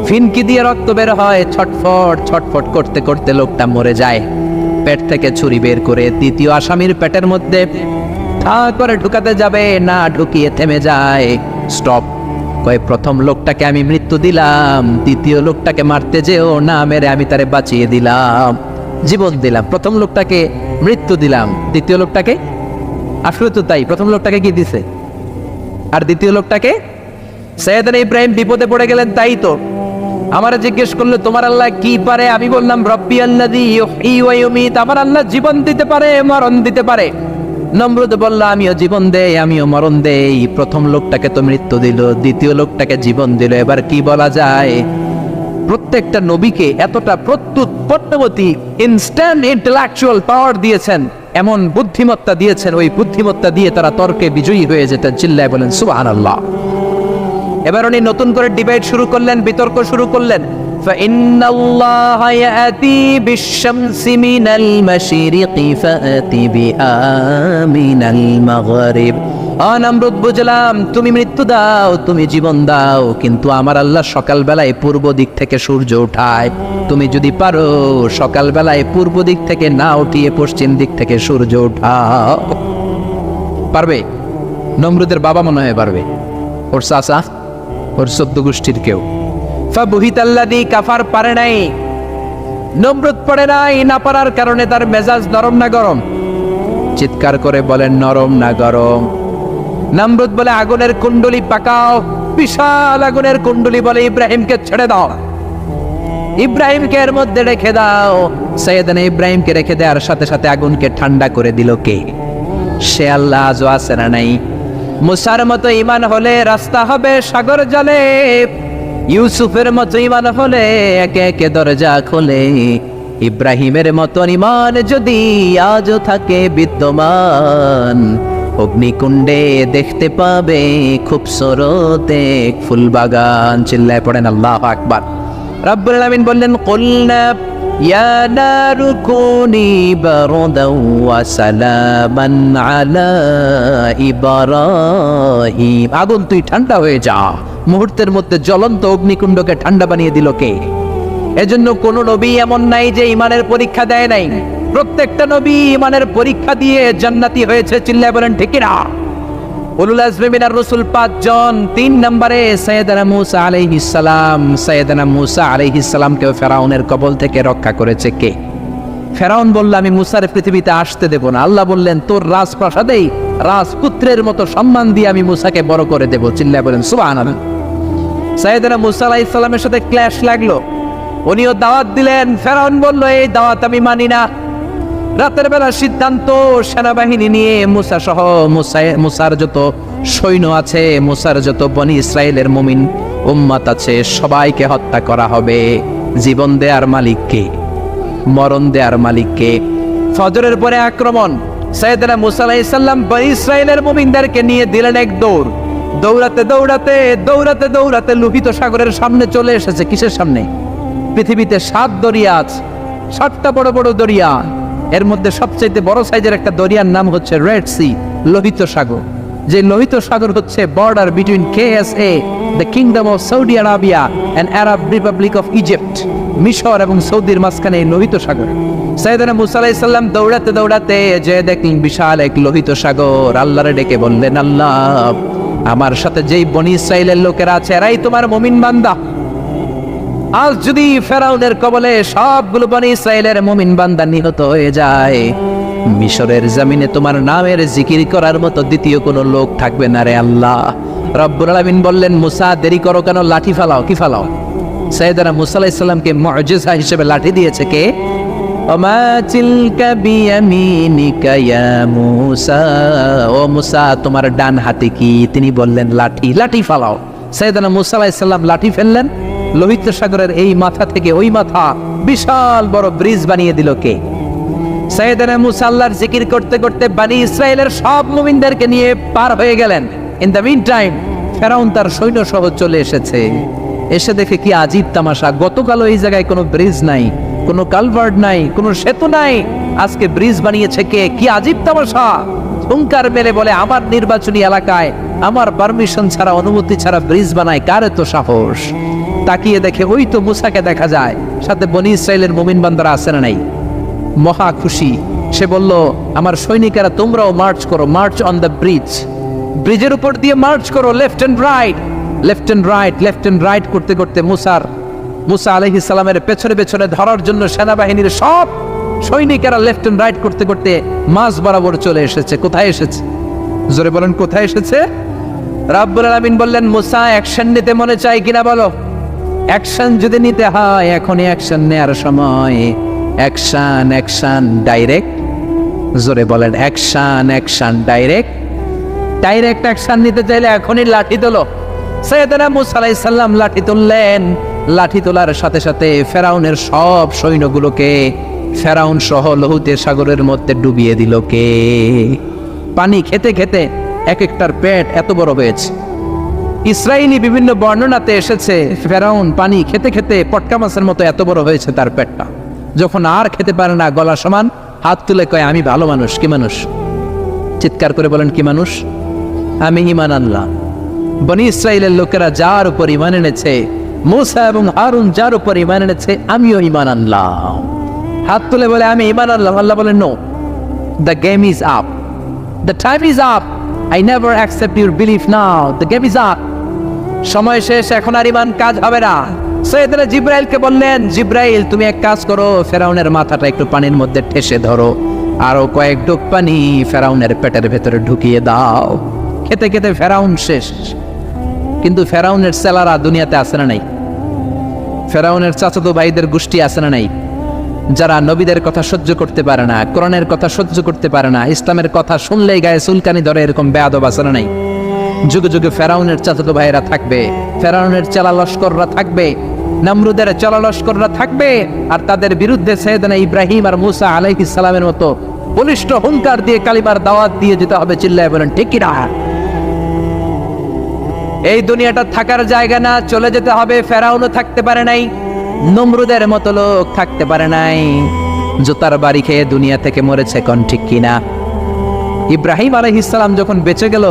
ফিনকি দিয়ে রক্ত বের হয়, ছটফট ছটফট করতে করতে লোকটা মরে যায়। পেট থেকে ছুরি বের করে দ্বিতীয় আসামির পেটের মধ্যে ধা করে ঢুকাতে যাবে, না ঢুকিয়ে থেমে যায়। স্টপ, কয় প্রথম লোকটাকে আমি মৃত্যু দিলাম, দ্বিতীয় লোকটাকে মারতে যেও না মেরে আমি তারে বাঁচিয়ে দিলাম, জীবন দিলাম। প্রথম লোকটাকে মৃত্যু দিলাম, দ্বিতীয় লোকটাকে, আসলে তো তাই, প্রথম লোকটাকে কি দিছে আর দ্বিতীয় লোকটাকে, সাইয়েদনা ইব্রাহিম বিপদে পড়ে গেলেন। তাই তো আমারে জিজ্ঞেস করলো তোমার আল্লাহ কি পারে, আমি বললাম রব্বি আল্লাযী ইউহয়ী ওয়া ইউমীত, আমার আল্লাহ জীবন দিতে পারে, মরণ দিতে পারে। নমরুদ বলল আমিও জীবন দেই, আমিও মরণ দেই। প্রথম লোকটাকে তো মৃত্যু দিল, দ্বিতীয় লোকটাকে জীবন দিল, এবার কি বলা যায়? প্রত্যেকটা নবীকে এতটা প্রত্যুত পট্টবতী ইনস্ট্যান্ট ইন্টেলেকচুয়াল পাওয়ার দিয়েছেন, এমন বুদ্ধিমত্তা দিয়েছেন, ওই বুদ্ধিমত্তা দিয়ে তারা তর্কে বিজয়ী হয়ে যেতেন। চিল্লায় বলেন সুবহানাল্লাহ। এবার উনি নতুন করে ডিবেট শুরু করলেন, বিতর্ক শুরু করলেন। فإن الله يأتي بالشمس من المشرق فأتي بها من المغرب। নমরুদ বুঝলাম তুমি মৃত্যু দাও, তুমি জীবন দাও, কিন্তু আমার আল্লাহ সকাল বেলায় পূর্ব দিক থেকে সূর্য উঠায়। তুমি যদি পারো সকাল বেলায় পূর্ব দিক থেকে না উঠিয়ে পশ্চিম দিক থেকে সূর্য উঠাও। পারবে? নমরুদের বাবা মনে হয় পারবে, ওর চাচা, ওর 14 গোষ্ঠীর কেউ। ফাবুহিতাল্লাযী কাফার পারে নাই, নমরুদ পড়ে নাই। না পারার কারণে তার মেজাজ নরম না গরম? চিৎকার করে বলেন নরম না গরম? নমরুদ বলে আগুনের কুণ্ডলী পাকাও, বিশাল আগুনের কুণ্ডলী, বলে ইব্রাহিমকে ছেড়ে দাও, ইব্রাহিমকে এর মধ্যে রেখে দাও। সাইয়েদনা ইব্রাহিমকে রেখে দেওয়ার সাথে সাথে আগুনকে ঠান্ডা করে দিল কে? সে আল্লাহ আজও আছে না নাই? মুসার মতো ঈমান হলে রাস্তা হবে সাগর জলে, ইউসুফের মতো ঈমান হলে একে একে দরজা খোলে। ইব্রাহিমের মতো ঈমান যদি আজও থাকে বিদ্যমান, অগ্নিকুণ্ডে দেখতে পাবে খুবসুরত এক ফুলবাগান। চিল্লায় পড়েন আল্লাহু আকবার। রব্বুল আলামিন বললেন কুলনা ইয়া নারু কুনি বারদাও ওয়া সালামান আলা ইব্রাহিম, আগুন তুই ঠান্ডা হয়ে যা। মুহূর্তের মধ্যে জ্বলন্ত অগ্নিকুণ্ডকে ঠান্ডা বানিয়ে দিল কে? এজন্য কোন নবী এমন নাই যে ইমানের পরীক্ষা দেয় নাই। প্রত্যেকটা নবী ইমানের পরীক্ষা দিয়ে জান্নাতি হয়েছে। চিল্লায় বলেন ঠিক না? উলুল আজমি মিনার রাসূল 5 জন। 3 নম্বরে সাইয়েদনা মূসা আলাইহিস সালাম। সাইয়েদনা মূসা আলাইহিস সালামকে ফেরাউনের কবল থেকে রক্ষা করেছে কে? ফেরাউন বলল আমি মূসার পৃথিবীতে আসতে দেব না। আল্লাহ বললেন তোর রাজপ্রাসাদেই রাজপুত্রের মতো সম্মান দিয়ে আমি মূসাকে বড় করে দেব। চিল্লায় বলেন সুবহানাল্লাহ। সাইয়েদনা মূসা আলাইহিস সালামের সাথে ক্ল্যাশ লাগলো, উনিও দাওয়াত দিলেন। ফেরাউন বলল এই দাওয়াত আমি মানি না। রাতের বেলা সিদ্ধান্ত, সেনাবাহিনী নিয়ে মূসা সহ মূসার যত সৈন্য আছে, মূসার যত বনি ইসরায়েলের মুমিন উম্মত আছে, সবাইকে হত্যা করা হবে। জীবন দেয়ার মালিক কে? মরণ দেয়ার মালিক কে? ফজরের পরে আক্রমণ। সাইয়েদনা মূসা আলাইহিস সালাম বনি ইসরায়েলের মুমিনদেরকে নিয়ে দিলেন এক দৌড়। দৌড়াতে দৌড়াতে দৌড়াতে দৌড়াতে লোহিত সাগরের সামনে চলে এসেছে। কিসের সামনে? পৃথিবীতে 7 দরিয়া আছে, 7টা বড় বড় দরিয়া। এর মধ্যে সবচেয়ে বড় সাইজের একটা দরিয়ার নাম হচ্ছে রেড সি, লোহিত সাগর। যে লোহিত সাগর হচ্ছে border between KSA, the kingdom of Saudi Arabia and Arab Republic of Egypt. মিশর এবং সৌদির মাঝখানে এই লোহিত সাগর। সাইয়েদনা মূসা আলাইহিস সালাম দৌড়াতে দৌড়াতে যে দেখলেন বিশাল এক লোহিত সাগর। আল্লাহরে ডেকে বললেন আল্লাহ আমার সাথে যেই বনি ইসরাইলের লোকেরা আছে এরাই তোমার মুমিন বান্দা। আজ যদি ফেরাউনের কবলে সবগুলো বনি ইসরায়েলের মুমিন বান্দা নিহত হয়ে যায়, মিশরের জমিনে তোমার নামের জিকির করার মতো দ্বিতীয় কোনো লোক থাকবে না রে আল্লাহ। রব্বুল আলামিন বললেন মুসা দেরি করো কেন, লাঠি ফালাও। কি ফালাও? সাইয়েদনা মূসা আলাইহিস সালামকে মুজিজা হিসেবে লাঠি দিয়েছে কে? ওমা তিলকা বিয়ামিনিকা ইয়া মূসা, ও মূসা তোমার ডান হাতে কি? তিনি বললেন লাঠি। লাঠি ফালাও। সাইয়েদনা মূসা আলাইহিস সালাম লাঠি ফেললেন। লোহিত সাগরের এই মাথা থেকে ওই মাথা বিশাল বড় ব্রিজ বানিয়ে দিল কে? সাইয়েদনা মূসা আল্লাহর জিকির করতে করতে বনি ইসরায়েলের সব মুমিনদেরকে নিয়ে পার হয়ে গেলেন। ইন দ্য মিন টাইম ফেরাউন তার সৈন্য সহ চলে এসেছে। এসে দেখে কি আজীব তামাশা, গতকালও এই জায়গায় কোনো ব্রিজ নাই, কোনো কালভার্ট নাই, কোনো সেতু নাই, আজকে ব্রিজ বানিয়েছে কে? কি আজীব তামাশা। হুঙ্কার মেলে বলে আমার নির্বাচনী এলাকায় আমার পারমিশন ছাড়া, অনুমতি ছাড়া ব্রিজ বানায়, কার এত সাহস? তাকিয়ে দেখে ওই তো মূসাকে দেখা যায়, সাথে বনি ইসরায়েলের মুমিন বান্দারা আছে না নাই? মহা খুশি। সে বলল আমার সৈনিকেরা তোমরাও মার্চ করো, মার্চ অন দ্য ব্রিজ। ব্রিজের উপর দিয়ে মার্চ করো, left and right. Left and right করতে করতে মুসা আলাইহিস সালামের পেছনে পেছনে ধরার জন্য সেনাবাহিনীর সব সৈনিকেরা লেফট অ্যান্ড রাইট করতে করতে মাঝ বরাবর চলে এসেছে। কোথায় এসেছে? জোরে বলেন, কোথায় এসেছে? রাব্বুল আলামিন বললেন, মুসা অ্যাকশন নিতে মনে চাই কিনা বলো? অ্যাকশন যদি নিতে হয় এখনই অ্যাকশন নেওয়ার সময়। Action direct. জোরে বলেন, অ্যাকশন ডাইরেক্ট অ্যাকশন নিতে চাইলে এখনই লাঠি তোলো। সাইয়েদনা মুসা আলাইহিস সালাম লাঠি তুললেন। লাঠি তোলার সাথে সাথে ফেরাউনের সব সৈন্যগুলোকে ফেরাউন সহ লোহিত সাগরের মধ্যে ডুবিয়ে দিল কে? পানি খেতে খেতে এক একটার পেট এত বড় হয়েছে। ইসরায়েলি বিভিন্ন বর্ণনাতে এসেছে ফেরাউন পানি খেতে খেতে পটকা মাছের মতো এত বড় হয়েছে তার পেটটা। যখন আর খেতে পারে না, গলা সমান হাত তুলে কয়, আমি ভালো মানুষ। কি মানুষ? চিৎকার করে বলেন, কি মানুষ? আমি ঈমান আনলাম। বনি ইসরায়েলের লোকেরা যার উপর ঈমান এনেছে, মুসা এবং হারুন যার উপর ঈমান এনেছে, আমিও ঈমান আনলাম। হাত তুলে বলে, আমি ঈমান আনলাম। আল্লাহ বলেন, no, the game is up, the time is up, I never accept your belief now, the game is up. সময় শেষ, এখন আর ঈমান কাজ হবে না। সাইয়েদনা জিব্রাইলকে বললেন, জিব্রাইল তুমি এক কাজ করো, ফেরাউনের মাথাটা একটু পানির মধ্যে ঠেসে ধরো, আরো কয়েক ডুব পানি ফেরাউনের পেটের ভেতরে ঢুকিয়ে দাও। খেতে খেতে ফেরাউন শেষ। কিন্তু ফেরাউনের সেলারা দুনিয়াতে আছে না নাই? ফেরাউনের চাচাতো ভাইদের গোষ্ঠী আছে না নাই? যারা নবীদের কথা সহ্য করতে পারে না, কোরআনের কথা সহ্য করতে পারে না, ইসলামের কথা শুনলেই গায়ে চুলকানি ধরে, এরকম বেয়াদব আছে না নাই? যুগে যুগে ফেরাউনের চাচাতো ভাইয়েরা থাকবে, ফেরাউনের চেলা লস্কররা থাকবে, নমরুদের চেলা লস্কররা থাকবে, আর তাদের বিরুদ্ধে সাইয়েদনা ইব্রাহিম আর মুসা আলাইহিস সালামের মতো বলিষ্ঠ হুঙ্কার দিয়ে কালিমার দাওয়াত দিয়ে যেতে হবে। চিল্লায় বলেন, ঠিক কি না? এই দুনিয়াটা থাকার জায়গা না, চলে যেতে হবে। ফেরাউনও থাকতে পারে নাই, নমরুদের মতো লোক থাকতে পারে নাই, জুতার বাড়ি খেয়ে দুনিয়া থেকে মরেছে। কোন ঠিক কিনা? ইব্রাহিম আলাইহিস সালাম যখন বেঁচে গেল,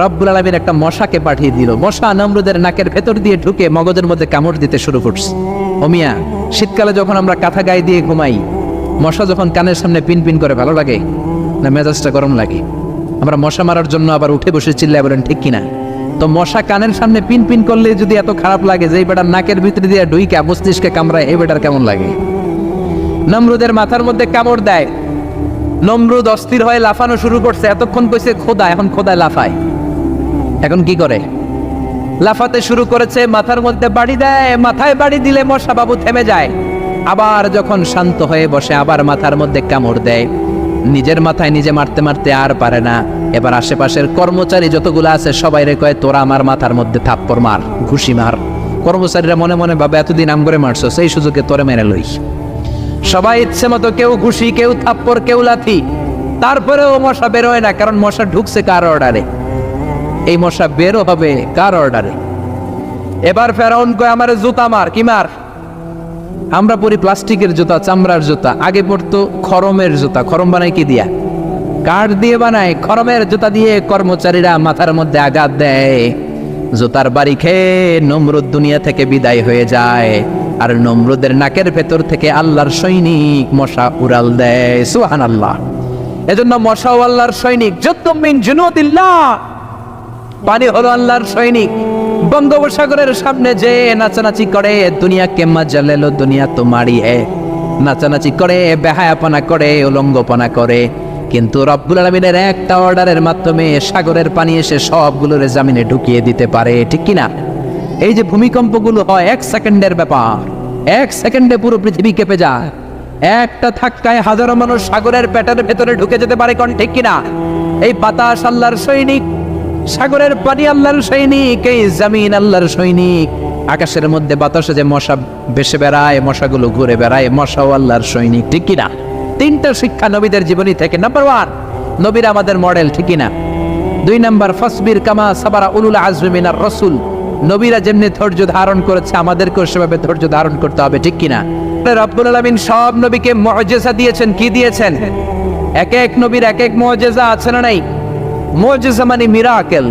রব্বুল আলামিন একটা মশাকে পাঠিয়ে দিল। মশা নমরুদের নাকের ভেতর দিয়ে ঢুকে মগজের মধ্যে কামড় দিতে শুরু করছে। ওমিয়া, শীতকালে যখন আমরা কাঁথা গায়ে দিয়ে ঘুমাই, মশা যখন কানের সামনে পিন পিন করে, ভালো লাগে না মেজাজটা গরম লাগে? আমরা মশা মারার জন্য আবার উঠে বসে চিল্লায় বলেন, ঠিক কিনা? তো মশা কানের সামনে পিন পিন করলে যদি এত খারাপ লাগে, যে এই বেটার নাকের ভিতরে দিয়ে ঢুইকা মস্তিষ্কে কামড়ায়, এই বেটার কেমন লাগে? নমরুদের মাথার মধ্যে কামড় দেয়। নমরুদ অস্থির হয়ে লাফানো শুরু করছে। এতক্ষণ কইছে খোদা, এখন খোদায় লাফায়। এখন কি করে? লাফাতে শুরু করেছে, মাথার মধ্যে বাড়ি দেয়। মাথায় বাড়ি দিলে মশা বাবু থেমে যায়। আবার যখন শান্ত হয়ে বসে, আবার মাথার মধ্যে কামড় দেয়। নিজের মাথায় নিজে মারতে মারতে আর পারে না। এবার আশেপাশের কর্মচারী যতগুলো আছে সবাই রে কয়, তোরা আমার মাথার মধ্যে থাপ্পড় মার, ঘুষি মার। কর্মচারীরা মনে মনে ভাবে, এতদিন আম করে মারছো, সেই সুযোগে তোরে মেরে লই। সবাই ইচ্ছে মতো, কেউ ঘুষি, কেউ থাপ্পড়, কেউ লাথি। তারপরেও মশা বেরোয় না, কারণ মশা ঢুকছে কার অর্ডারে? এই মশা বেরো হবে কার অর্ডারে? এবার ফেরাউন কয়, আমারে জুতা মার। কি মার? আমরা পরি প্লাস্টিকের জুতা, চামড়ার জুতা। আগে পড়তো খরমের জুতা। খরম বানায় কি দিয়া? কাঠ দিয়ে বানায়। খরমের জুতা দিয়ে কর্মচারীরা মাথার মধ্যে আঘাত দেয়। জুতার বাড়ি খেয়ে নমরুদ দুনিয়া থেকে বিদায় হয়ে যায়। আর নমরুদের নাকের ভেতর থেকে আল্লাহর সৈনিক মশা উড়াল দেয়। সুবহানাল্লাহ। এজন্য মশা ও আল্লাহর সৈনিক। যুদ্ধুম মিন জুনুদিল্লাহ, পানি হলো আল্লাহর সৈনিক। বঙ্গোপসাগরের সামনে যে নাচানাচি করে, দুনিয়া কে মজা লেলো, দুনিয়া তোমারই হে, নাচানাচি করে, বেহায়াপনা করে, উলঙ্গপনা করে, কিন্তু রব্বুল আলামিনের একটা অর্ডারের মাধ্যমে সাগরের পানি এসে সবগুলোর জামিনে ঢুকিয়ে দিতে পারে। ঠিক কিনা? এই যে ভূমিকম্পগুলো হয়, 1 সেকেন্ডের ব্যাপার। 1 সেকেন্ডে পুরো পৃথিবী কেঁপে যায়। একটা ধাক্কায় হাজারো মানুষ সাগরের পেটের ভেতরে ঢুকে যেতে পারে। কোন ঠিক কিনা? এই বাতাস আল্লাহর সৈনিক, সাগরের পানি আল্লাহর সৈনিক, এই জমিন আল্লাহর সৈনিক। আকাশের মধ্যে বাতাসে যে মশা ভেসে বেড়ায়, মশাগুলো ঘুরে বেড়ায়, মশাও আল্লাহর সৈনিক। ঠিক কিনা? 3টা শিক্ষা নবীদের জীবনী থেকে। নাম্বার 1, নবীরা আমাদের মডেল। ঠিক কিনা? 2 নাম্বার, ফাসবির কামা সাবারা উলুল আজমি মিনার রাসূল। নবীরা যেমনি ধৈর্য ধারণ করেছে, আমাদেরকেও সেভাবে ধৈর্য ধারণ করতে হবে। ঠিক কিনা? রব্বুল আলামিন সব নবীকে মুআজিজা দিয়েছেন। কি দিয়েছেন? এক এক নবীর এক এক মুআজিজা আছে না নাই? মুআজিজা মানে মিরাকেল,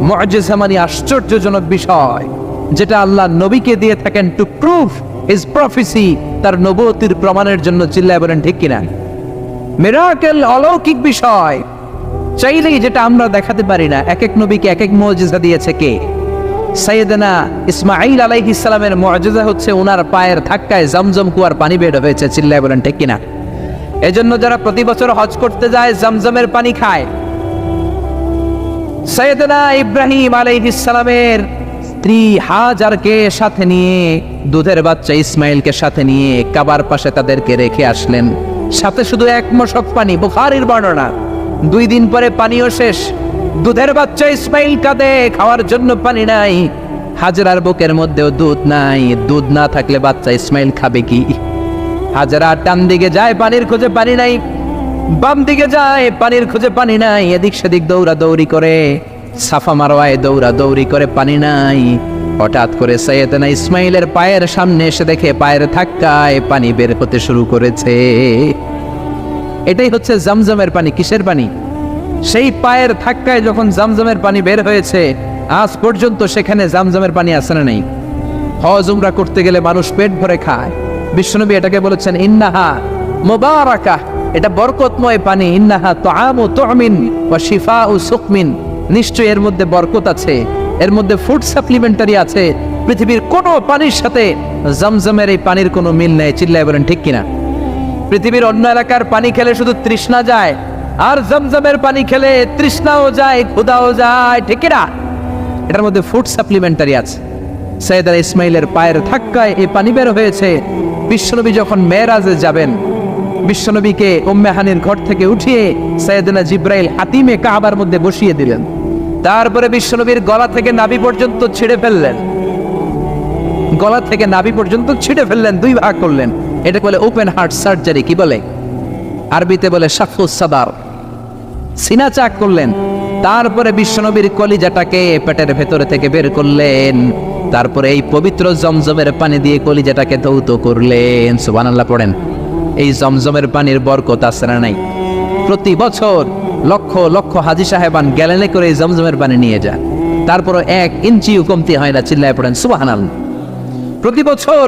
মুআজিজা মানে আশ্চর্যজনক বিষয়, যেটা আল্লাহ নবীকে দিয়ে থাকেন টু প্রুভ হিজ প্রফেসি, তার নবুয়তির প্রমাণের জন্য। চিল্লায় বলেন ঠিক কিনা? মিরাকেল, অলৌকিক বিষয়, চাইলেই যেটা আমরা দেখাতে পারি না। এক এক নবীকে এক এক মুআজিজা দিয়েছে কে? সাইয়েদনা ইসমাঈল আলাইহিস সালামের মুআজিজা হচ্ছে ওনার পায়ের ধাক্কায় জমজম কুয়ার পানি বের হয়েছে। চিল্লায় বলেন ঠিক কিনা? এজন্য যারা প্রতি বছর হজ করতে যায় জমজমের পানি খায়। সাইয়েদনা ইব্রাহিম আলাইহিস সালামের স্ত্রী হাজারকে সাথে নিয়ে, দুধের বাচ্চা ইসমাইলকে সাথে নিয়ে কাবার পাশে তাদেরকে রেখে আসলেন, সাথে শুধু এক মশক পানি। বুখারীর বর্ণনা। 2 দিন পরে পানিও শেষ। দুধের বাচ্চা ইসমাইল কাঁদে, খাওয়ার জন্য পানি নাই। হাজরার বুকের মধ্যেও দুধ নাই। দুধ না থাকলে বাচ্চা ইসমাইল খাবে কি? হাজরা ডান দিকে যায়, পানির খোঁজে পানি নাই। বাম দিকে যায়, পানির খোঁজে পানি নাই। এদিক সেদিক দৌড়া দৌড়ি করে, সাফা মারওয়ায় দৌড়া দৌড়ি করে, পানি নাই। হঠাৎ করে সাইয়েদনা ইসমাইলের পায়ের সামনে এসে দেখে পায়ের ধাক্কায় পানি বের হতে শুরু করেছে। এটাই হচ্ছে জমজমের পানি। কিসের পানি? সেই পায়ের ধাক্কায় যখন জমজমের পানি বের হয়েছে, আজ পর্যন্ত সেখানে জমজমের পানি আছে না নেই? হজ উমরা করতে গেলে মানুষ পেট ভরে খায়। বিশ্বনবী এটাকে বলেছেন ইন্নাহা মুবারাকাহ, এটা বরকতময় পানি। ইন্নাহা তুআমু তুমিন ওয়া শিফাউ সুকমিন, নিশ্চয়ই এর মধ্যে বরকত আছে, এর মধ্যে ফুড সাপ্লিমেন্টারি আছে। পৃথিবীর কোনো পানির সাথে জমজমের এই পানির কোনো মিল নেই। চিল্লায় বলেন ঠিক কিনা? পৃথিবীর অন্য এলাকার পানি খেলে শুধু তৃষ্ণা যায়, আর জমজমের পানি খেলে তৃষ্ণাও যায়, ক্ষুধাও যায়। ঠিক কিনা? এটার মধ্যে ফুড সাপ্লিমেন্টারি আছে। সাইয়েদনা ইসমাইলের পায়ের ধাক্কায় এই পানি বের হয়েছে। বিশ্বনবী যখন মেরাজে যাবেন, বিশ্বনবীকে উম্মে হানির ঘর থেকে উঠিয়ে সাইয়েদনা জিব্রাইল হাতিমে কাবার মধ্যে বসিয়ে দিলেন। তারপরে বিশ্বনবীর গলা থেকে নাভি পর্যন্ত ছিঁড়ে ফেললেন। গলা থেকে নাভি পর্যন্ত ছিঁড়ে ফেললেন, 2 ভাগ করলেন। এটা বলে ওপেন হার্ট সার্জারি। কি বলে? আরবিতে বলে শাফুস সাদার, সিনা চাক করলেন। তারপরে বিশ্বনবীর কলিজাটাকে পেটের ভেতরে থেকে বের করলেন। তারপরে এই পবিত্র জমজমের পানি দিয়ে কলিজাটাকে ধৌত করলেন। সুবহানাল্লাহ পড়েন। এই জমজমের পানির বরকত আছে না নাই? প্রতি বছর লক্ষ লক্ষ হাজী সাহেবান গ্যালেনে করে এই জমজমের পানি নিয়ে যায়, তারপরে 1 ইঞ্চিও কমতি হয় না। চিল্লায় পড়েন সুবহানাল্লাহ। প্রতি বছর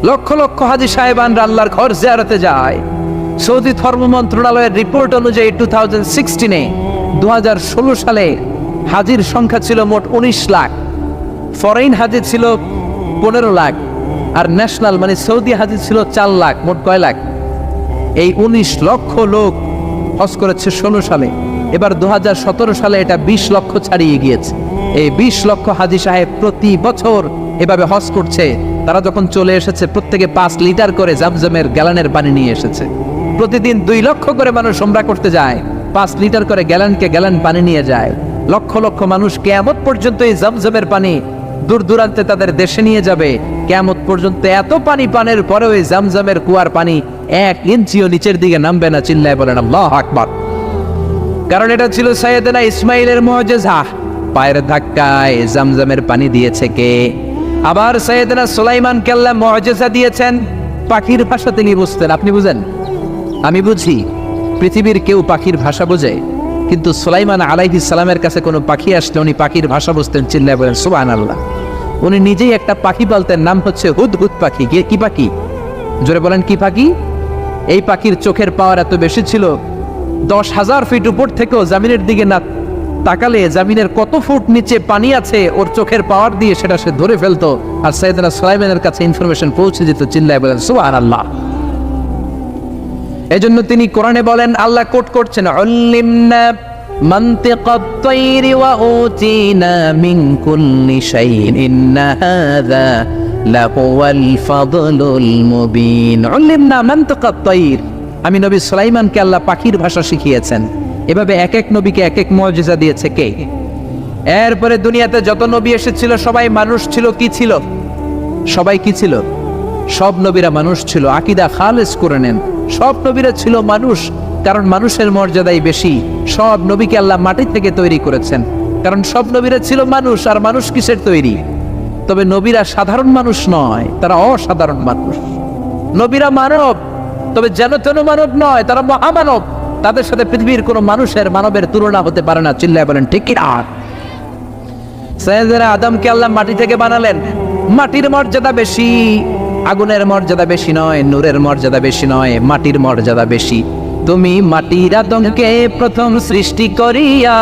লক্ষ লক্ষ হাজী সাহেবানরা আল্লাহর ঘর জিয়ারতে যায়। সৌদি ধর্ম মন্ত্রণালয়ের রিপোর্ট অনুযায়ী 2016 সালে হাজির সংখ্যা ছিল মোট 19 লাখ। ফরেন হাজি ছিল 15 লাখ, আর ন্যাশনাল মানে সৌদি হাজি ছিল 4 লাখ। মোট কয় লাখ? এই 19 লক্ষ লোক হজ করেছে 16 সালে। এবার 2017 সালে এটা 20 লক্ষ ছাড়িয়ে গিয়েছে। এই 20 লক্ষ হাজি সাহেব প্রতি বছর এভাবে হজ করছে। তারা যখন চলে এসেছে, প্রত্যেকে 5 লিটার করে জমজমের গ্যালনের পানি নিয়ে এসেছে। প্রতিদিন 2 লক্ষ করে মানুষ উমরা করতে যায়, 5 লিটার করে গ্যালন পানি নিয়ে যায়। লক্ষ লক্ষ মানুষ কিয়ামত পর্যন্ত এই জমজমের পানি দূর দূরান্তে তাদের দেশে নিয়ে যাবে। কিয়ামত পর্যন্ত এত পানি পানের পরেও এই জমজমের কুয়ার পানি 1 ইঞ্চিও নিচের দিকে নামবে না। চিল্লায় বলেন আল্লাহু আকবার। কারণ এটা ছিল সাইয়েদনা ইসমাইলের মুআজিজা। পায়ের ধাক্কায় জমজমের পানি দিয়েছে কে? আবার সাইয়েদনা সুলাইমানকে আল্লাহ মুআজিজা দিয়েছেন। পাখির ভাষা তিনি বুঝতেন। আপনি বুঝেন? আমি বুঝি। পৃথিবীর কেউ পাখির ভাষা বোঝে, কিন্তু সুলাইমান আলাইহিস সালামের কাছে কোনো পাখি আসলে উনি পাখির ভাষা বুঝতেন। চিল্লায় বলেন সুবহানাল্লাহ। উনি নিজেই একটা পাখি পালতেন, নাম হচ্ছে হুদহুদ পাখি। কি পাখি? জোরে বলেন কি পাখি? এই পাখির চোখের পাওয়ার এত বেশি ছিল, 10,000 ফিট উপর থেকেও জামিনের দিকে না তাকালে জামিনের কত ফুট নিচে পানি আছে ওর চোখের পাওয়ার দিয়ে সেটা সে ধরে ফেলতো, আর সাইয়েদনা সুলাইমানের কাছে ইনফরমেশন পৌঁছে যেত। চিল্লায় বলেন সুবহানাল্লাহ। এজন্য তিনি কোরআনে বলেন, আল্লাহ কোট করছেন, উল্লিমনা মানতিকাত তায়রি ওয়া উতিনা মিন কুল্লি শাইইন ইন্না হাযা লাহুয়াল ফাদলুল মুবিন। উল্লিমনা মানতিকাত তায়র, আমি নবী সুলাইমানকে আল্লাহ পাখির ভাষা শিখিয়েছেন। এভাবে এক এক নবীকে এক এক মুআজিজা দিয়েছে কে? এরপরে দুনিয়াতে যত নবী এসেছিল সবাই মানুষ ছিল। কি ছিল? সবাই কি ছিল? সব নবীরা মানুষ ছিল। আকীদা খালেস করে নেন, সব নবীরা ছিল মানুষ, কারণ মানুষের মর্যাদাই বেশি। সব নবীকে আল্লাহ মাটি থেকে তৈরি করেছেন, কারণ সব নবীরা ছিল মানুষ। আর মানুষ কিসের তৈরি? তবে নবীরা সাধারণ মানুষ নয়, তারা অসাধারণ মানুষ। নবীরা মানব, তবে যেন তেন মানব নয়, তারা মহামানব। তাদের সাথে পৃথিবীর কোনো মানবের তুলনা হতে পারে না। চিল্লায় বলেন ঠিক কি না? সাইয়েদনা আদমকে আল্লাহ মাটি থেকে বানালেন। মাটির মর্যাদা বেশি, আগুনের মর্যাদা বেশি নয়, নূরের মর্যাদা বেশি নয়, মাটির মর্যাদা বেশি। তুমি মাটির আদমকে প্রথম সৃষ্টি করিয়া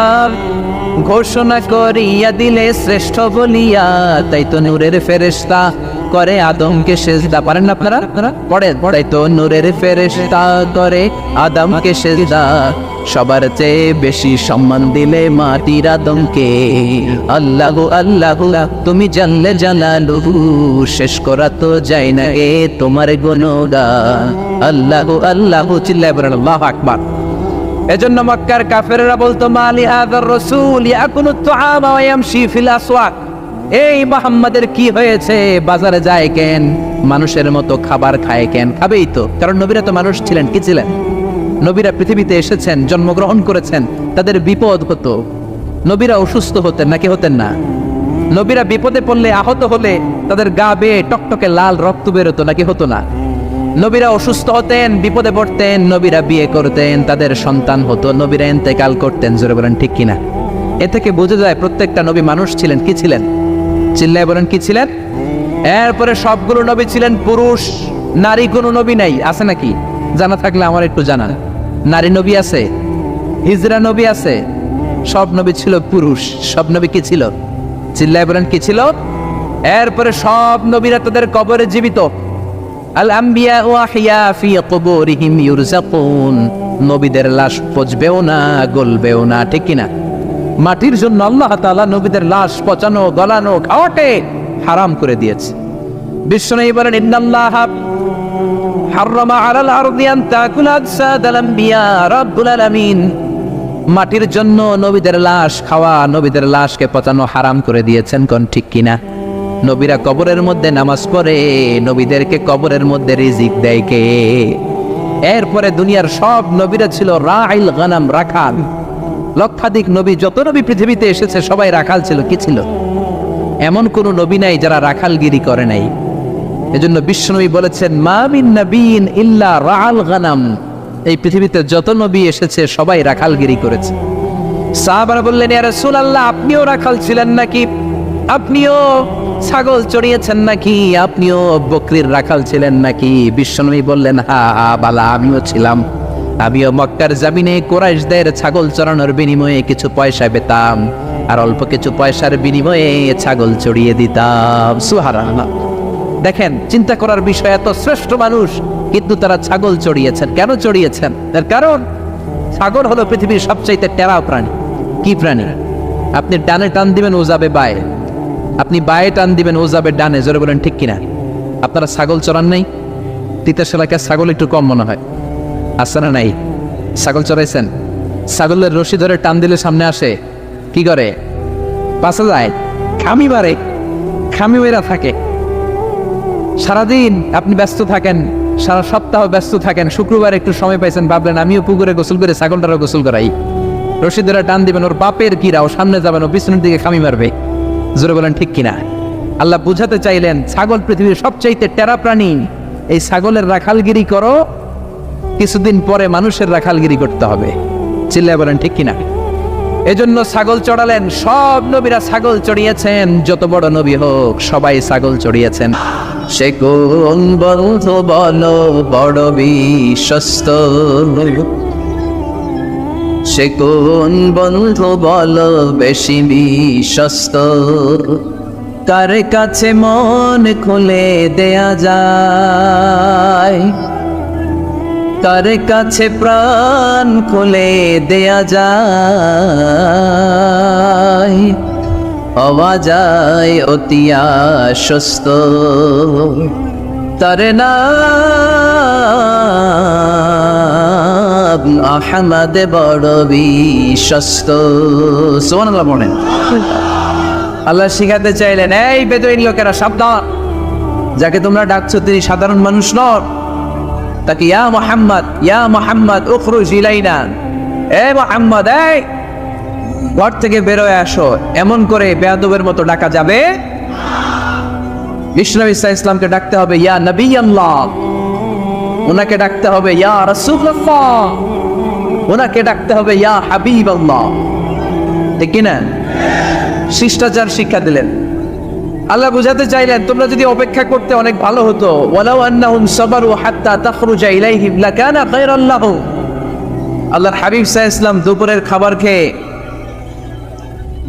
ঘোষণা করিয়া দিলে শ্রেষ্ঠ বলিয়া, তাই তো নূরের ফেরেশতা করে আদমকে সেজদা। পারেন না আপনারা? পড়েন। তাই তো নূরের ফেরেশতা করে আদমকে সেজদা, সবার চেয়ে বেশি সম্মান দিলে মাটির আদমকে। আল্লাহু আল্লাহু তুমি জানলে জালালুহু, শেষ করা তো যায় না এ তোমার গুণগান। আল্লাহু আল্লাহু চিল্লায় বলেন আল্লাহু আকবার। এজন্য মক্কার কাফেররা বলতো মালি হাযার রাসূল ইয়াকুলু তুআমা ওয়া ইয়ামশি ফিল আসওয়াক, এই মুহাম্মাদের কি হয়েছে, বাজারে যায় কেন, মানুষের মতো খাবার খায় কেন? খাবেই তো, কারণ নবীরা তো মানুষ ছিলেন। কি ছিলেন? নবীরা পৃথিবীতে এসেছেন, জন্মগ্রহণ করেছেন, তাদের বিপদ হতো। নবীরা অসুস্থ হতেন নাকি হতেন না? নবীরা বিপদে পড়লে, আহত হলে তাদের গা বেয়ে টকটকে লাল রক্ত বেরোতো নাকি হতো না? নবীরা অসুস্থ হতেন, বিপদে পড়তেন, নবীরা বিয়ে করতেন, তাদের সন্তান হতো, নবীরা ইন্তেকাল করতেন। জোরে বলেন ঠিক কিনা? এ থেকে বোঝা যায় প্রত্যেকটা নবী মানুষ ছিলেন। কি ছিলেন? চিল্লায় বলেন কি ছিলেন? এরপরে সবগুলো নবী ছিলেন পুরুষ, নারী কোনো নবী নাই। আছে নাকি? জানা থাকলে আমার একটু জানান। নারী নবী আছে? হিজরা নবী আছে? সব নবী ছিল পুরুষ। সব নবী কি ছিল? চিল্লায় বলেন কি ছিল? এরপরে সব নবীরা তাদের কবরে জীবিত। আল আম্বিয়া ওয়া হিয়া ফি কুবুরিহিম ইউরযাকুন, নবীদের লাশ পচবেও না, গলবেও না। ঠিক কিনা? মাটির জন্য আল্লাহ তাআলা নবীদের লাশ পচানো, গলানো, খাওয়াকে হারাম করে দিয়েছে। বিশ্বনবী বলেন ইন্নাল্লাহা হারামা আলাল আরদি আন তাকুলা আজসাদাল আম্বিয়া রাব্বুল আলামিন, মাটির জন্য নবীদের লাশ খাওয়া, নবীদের লাশকে পচানো হারাম করে দিয়েছেন। কোন ঠিক কিনা? নবীরা কবরের মধ্যে নামাজ পড়ে, নবীদেরকে কবরের মধ্যে রিজিক দেয় কে? এরপরে দুনিয়ার সব নবীরা ছিল রাইল গানাম, রাখাল। লক্ষাধিক নবী, যত নবী পৃথিবীতে এসেছে সবাই রাখাল ছিল। কি ছিল? এমন কোন নবী নাই যারা রাখালগিরি করে নাই। এজন্য বিশ্বনবী বলেছেন মা মিন নাবিয়িন ইল্লা রাআল গানাম, এই পৃথিবীতে যত নবী এসেছে সবাই রাখালগিরি করেছে। সাহাবারা বললেন ইয়া রাসূলুল্লাহ, আপনিও রাখাল ছিলেন নাকি? আপনিও ছাগল চড়িয়েছেন নাকি? আপনিও বকরির রাখাল ছিলেন নাকি? বিশ্বনবী বললেন হা হা বালা, আমিও ছিলাম। আমিও মক্কার জমিনে কুরাইশদের ছাগল চড়ানোর বিনিময়ে কিছু পয়সা পেতাম, আর অল্প কিছু পয়সার বিনিময়ে ছাগল চড়িয়ে দিতাম। সুবহানাল্লাহ। দেখেন, চিন্তা করার বিষয়, এত শ্রেষ্ঠ মানুষ কিন্তু তারা ছাগল চড়িয়েছেন। কেন চড়িয়েছেন? তার কারণ ছাগল হলো পৃথিবীর সবচাইতে টেরা প্রাণী। কি প্রাণী? আপনি ডানে টান দিবেন ও যাবে বায়ে, আপনি বায়ে টান দিবেন ও যাবে ডানে। জোরে বলেন ঠিক কিনা? আপনারা ছাগল চড়ান নাই? তিতাস এলাকায় ছাগল একটু কম মনে হয়, আছে না নাই? ছাগল চড়াইছেন? ছাগলের রশি ধরে টান দিলে সামনে আসে, কি করে? পাশে যায়, খামি মারে, খামি মেরা থাকে। সারাদিন আপনি ব্যস্ত থাকেন, সারা সপ্তাহ ব্যস্ত থাকেন, শুক্রবার একটু সময় পাইছেন, ভাবলেন আমিও পুকুরে গোসল করে ছাগলটারও গোসল করাই। রশি ধরে টান দিবেন, ওর বাপের কিরা, ও সামনে যাবেন, ও পিছনের দিকে খামি মারবে। জোরে বলেন ঠিক কিনা? আল্লাহ বুঝাতে চাইলেন ছাগল পৃথিবীর সবচাইতে টেরা প্রাণী। এই ছাগলের রাখালগিরি করো, কিছুদিন পরে মানুষের রাখালগিরি করতে হবে। চিল্লায় বলেন ঠিক কিনা? এজন্য ছাগল চড়ালেন। সব নবীরা ছাগল চড়িয়েছেন, যত বড় নবী হোক সবাই ছাগল চড়িয়েছেন। সে কোন বন্ধু বলো বড় বিশ্বস্ত, সে কোন বন্ধু বলো বেশি বিশ্বস্ত, কার কাছে মন খুলে দেয়া যায়, কার কাছে প্রাণ খুলে দেয়া যায়, হওয়া যায় অতি আশ্বস্ত, তার নাম আহমদ বড় বিশ্বস্ত। সুবহানাল্লাহ বলেন। আল্লাহ শিখাতে চাইলেন, এই বেদুইন লোকেরা সাবধান, যাকে তোমরা ডাকছো তিনি সাধারণ মানুষ নন। তাকে ইয়া মুহাম্মদ উখরুজ ইলাইনা, এ মুহাম্মদ, এই ঘর থেকে বেরোয় আসো, এমন করে বেয়াদবের মতো ডাকা যাবে? বিষ্ণু ঈসা ইসলামকে ডাকতে হবে ইয়া নবী আল্লাহ, ওনাকে ডাকতে হবে ইয়া রাসূলুল্লাহ, ওনাকে ডাকতে হবে ইয়া হাবিব আল্লাহ। ঠিক কিনা? শিষ্টাচার শিক্ষা দিলেন। আল্লাহ বুঝাতে চাইলেন তোমরা যদি অপেক্ষা করতে অনেক ভালো হতো। ওয়ালাউ আন্নাহুম সাবারু হাত্তা তাখরুজা ইলাইহিম লাকানা খায়রান লাহুম। আল্লাহর হাবিব সাল্লাল্লাহু আলাইহি ওয়াসাল্লাম দুপুরের খাবার খেয়ে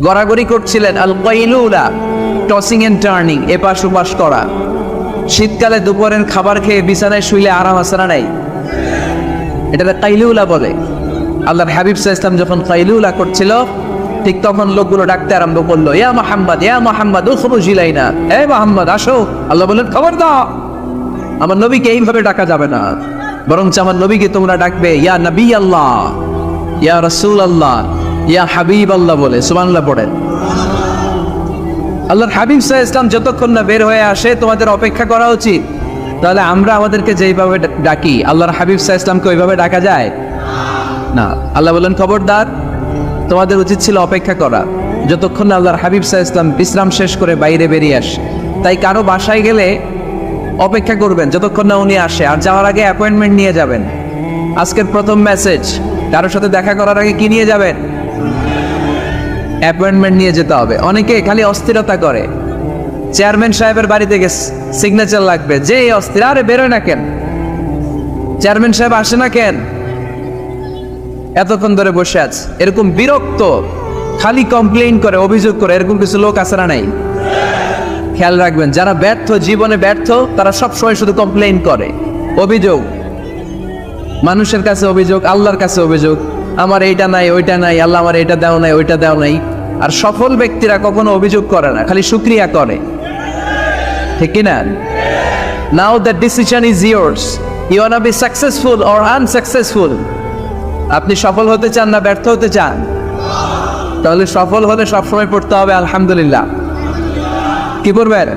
গড়াগড়ি করছিলেন। আল কাইলুলা, টসিং এন্ড টার্নিং, এপাশ ওপাশ করা। শীতকালে দুপুরের খাবার খেয়ে বিছানায় শুইলে আরাম আছে না নাই? এটা কাইলুলা বলে। আল্লাহর হাবিব সাল্লাল্লাহু আলাইহি ওয়াসাল্লাম যখন কাইলুলা করছিল, ঠিক তখন লোকগুলো ডাকতে আরম্ভ করলো, ইয়া মুহাম্মদ, ইয়া মুহাম্মদ, উখরুজ ইলাইনা, এ মুহাম্মদ আসো। আল্লাহ বললেন, খবর দাও, আমার নবীকে এইভাবে ডাকা যাবে না, বরঞ্চ আমার নবীকে তোমরা ডাকবে ইয়া নবী আল্লাহ, ইয়া রাসূল আল্লাহ, ইয়া হাবিব আল্লাহ বলে। সুবহানাল্লাহ পড়েন। আল্লাহর হাবিব সাল্লাল্লাহু আলাইহি ওয়াসাল্লাম যতক্ষণ না বের হয়ে আসে তোমাদের অপেক্ষা করা উচিত। তাহলে আমরা আমাদেরকে যেইভাবে ডাকি, আল্লাহর হাবিব সাল্লাল্লাহু আলাইহি ওয়াসাল্লামকে ওইভাবে ডাকা যায় না। আল্লাহ বলেন, খবরদার, তোমাদের উচিত ছিল অপেক্ষা করা যতক্ষণ না আল্লাহর হাবিব সাল্লাল্লাহু আলাইহি ওয়াসাল্লাম বিশ্রাম শেষ করে বাইরে বেরিয়ে আসে। তাই কারো বাসায় গেলে অপেক্ষা করবেন যতক্ষণ না উনি আসে, আর যাওয়ার আগে অ্যাপয়েন্টমেন্ট নিয়ে যাবেন। আজকের প্রথম মেসেজ, কারোর সাথে দেখা করার আগে কি নিয়ে যাবেন? অ্যাপয়েন্টমেন্ট নিয়ে যেতে হবে। অনেকে খালি অস্থিরতা করে, চেয়ারম্যান সাহেবের বাড়িতে গেছে, সিগনেচার লাগবে, যে অস্থির, আরে বেরোয় না কেন, চেয়ারম্যান সাহেব আসে না কেন, এতক্ষণ ধরে বসে আছে। এরকম বিরক্ত, খালি কমপ্লেইন করে, অভিযোগ করে, এরকম কিছু লোক আছে না নাই? খেয়াল রাখবেন, যারা ব্যর্থ, জীবনে ব্যর্থ, তারা সব সময় শুধু কমপ্লেইন করে, অভিযোগ, মানুষের কাছে অভিযোগ, আল্লাহর কাছে অভিযোগ, আমার এইটা নাই, ওইটা নাই, আল্লাহ আমার এটা দাও নাই, ওইটা দাও নাই। আর সফল ব্যক্তিরা কখনো অভিযোগ করে না, খালি শুকরিয়া করে, ঠিক কিনা? Now the decision is yours, you want to be successful or unsuccessful. আপনি সফল হতে চান না ব্যর্থ হতে চান? তাহলে সফল হলে সবসময় পড়তে হবে আলহামদুলিল্লাহ। কি পড়বেন?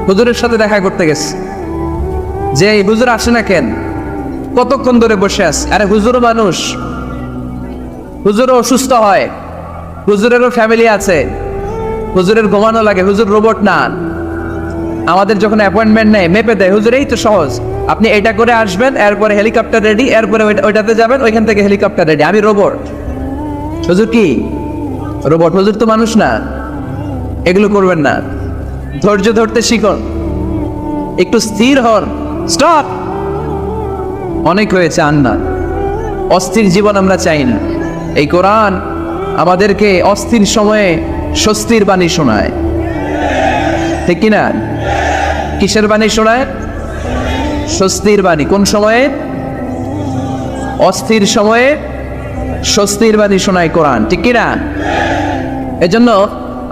হুজুরের সাথে দেখা করতে গেছে, যে হুজুর আসে না কেন, কতক্ষণ ধরে বসে আছে। আরে হুজুরও মানুষ, হুজুরও অসুস্থ হয়, হুজুরেরও ফ্যামিলি আছে, হুজুরের ঘুমানো লাগে, হুজুর রোবট না। আমাদের যখন অ্যাপয়েন্টমেন্ট নেয়, মেপে দেয়, হুজুর এই তো সহজ, আপনি এটা করে আসবেন, এরপরে হেলিকপ্টার রেডি, এরপরে ওইটাতে যাবেন, ওইখান থেকে হেলিকপ্টার রেডি। আমি রোবট, হুজুর কি রোবট? হুজুর তো মানুষ না। এগুলো করবেন না, ধৈর্য ধরতে শিখুন, একটু স্থির হন। স্টপ, অনেক হয়েছে আন্না, অস্থির জীবন আমরা চাই না। এই কোরআন আমাদেরকে অস্থির সময়ে স্বস্তির বাণী শোনায়, ঠিক কিনা? কিসের বাণী শোনায়? স্বস্তির বাণী। কোন সময়ে? অস্থির সময়ে স্বস্তির বাণী শোনায় কোরআন, ঠিক কিনা? এজন্য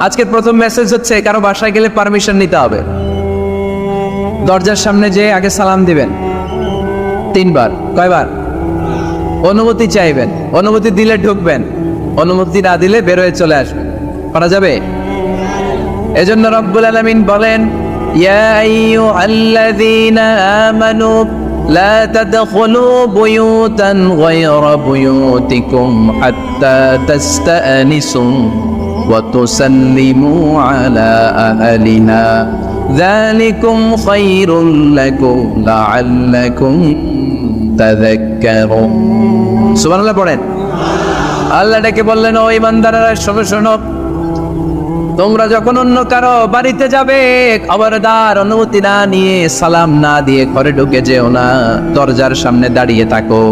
আজকের প্রথম মেসেজ হচ্ছে, কারো বাসায় গেলে পারমিশন নিতে হবে। দরজার সামনে যেয়ে আগে সালাম দিবেন 3 বার। কয়বার? অনুমতি চাইবেন, অনুমতি দিলে ঢুকবেন, অনুমতি না দিলে বের হয়ে চলে আসবেন। করা যাবে? এজন্য রব্বুল আলামিন বলেন, ইয়া আইয়ুহাল্লাযীনা আমানু লা তাদখুলু বুয়ুতান গায়রা বুয়ুতিকুম হাত্তা তাস্তানিসু ওয়া তুসাল্লিমু আলা আহলিহা যালিকুম খায়রুল লাকুম লাআল্লাকুম তাযাক্কারুন। সুবহানাল্লাহ পড়েন। আল্লাহ ডেকে বললেন, ও ঈমানদাররা শোনো শোনো, তোমরা যখন অন্য কারো বাড়িতে যাবে, খবরদার অনুমতি না নিয়ে, সালাম না দিয়ে ঘরে ঢুকে যেও না। দরজার সামনে দাঁড়িয়ে থাকো,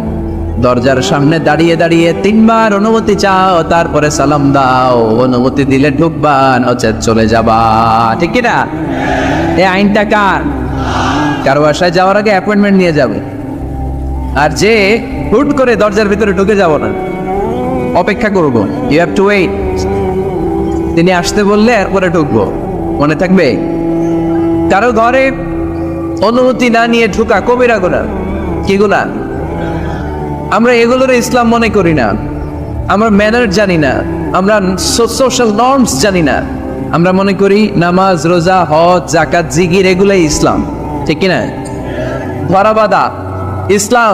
দরজার সামনে দাঁড়িয়ে দাঁড়িয়ে 3 বার অনুমতি চাও, তারপরে সালাম দাও। অনুমতি দিলে ঢুকবা, নচেত চলে যাবা, ঠিক কিনা? এই আইনটা কার? কারো বাসায় যাওয়ার আগে অ্যাপয়েন্টমেন্ট নিয়ে যাবে, আর যে হুট করে দরজার ভিতরে ঢুকে যাব না, অপেক্ষা করব। ইউ হ্যাভ টু ওয়েট, তিনি আসতে বললে এরপরে ঢুকবো, মনে থাকবে? কারো ঘরে অনুমতি না নিয়ে ঢুকা কবিরা গুনাহ। কি গুনাহ? আমরা এগুলোর ইসলাম মনে করি না, আমরা ম্যানার জানি না, আমরা সোশ্যাল নর্মস জানি না। আমরা মনে করি নামাজ, রোজা, হজ, যাকাত, জিকির এগুলাই ইসলাম, ঠিক কিনা? ধরাবাঁধা ইসলাম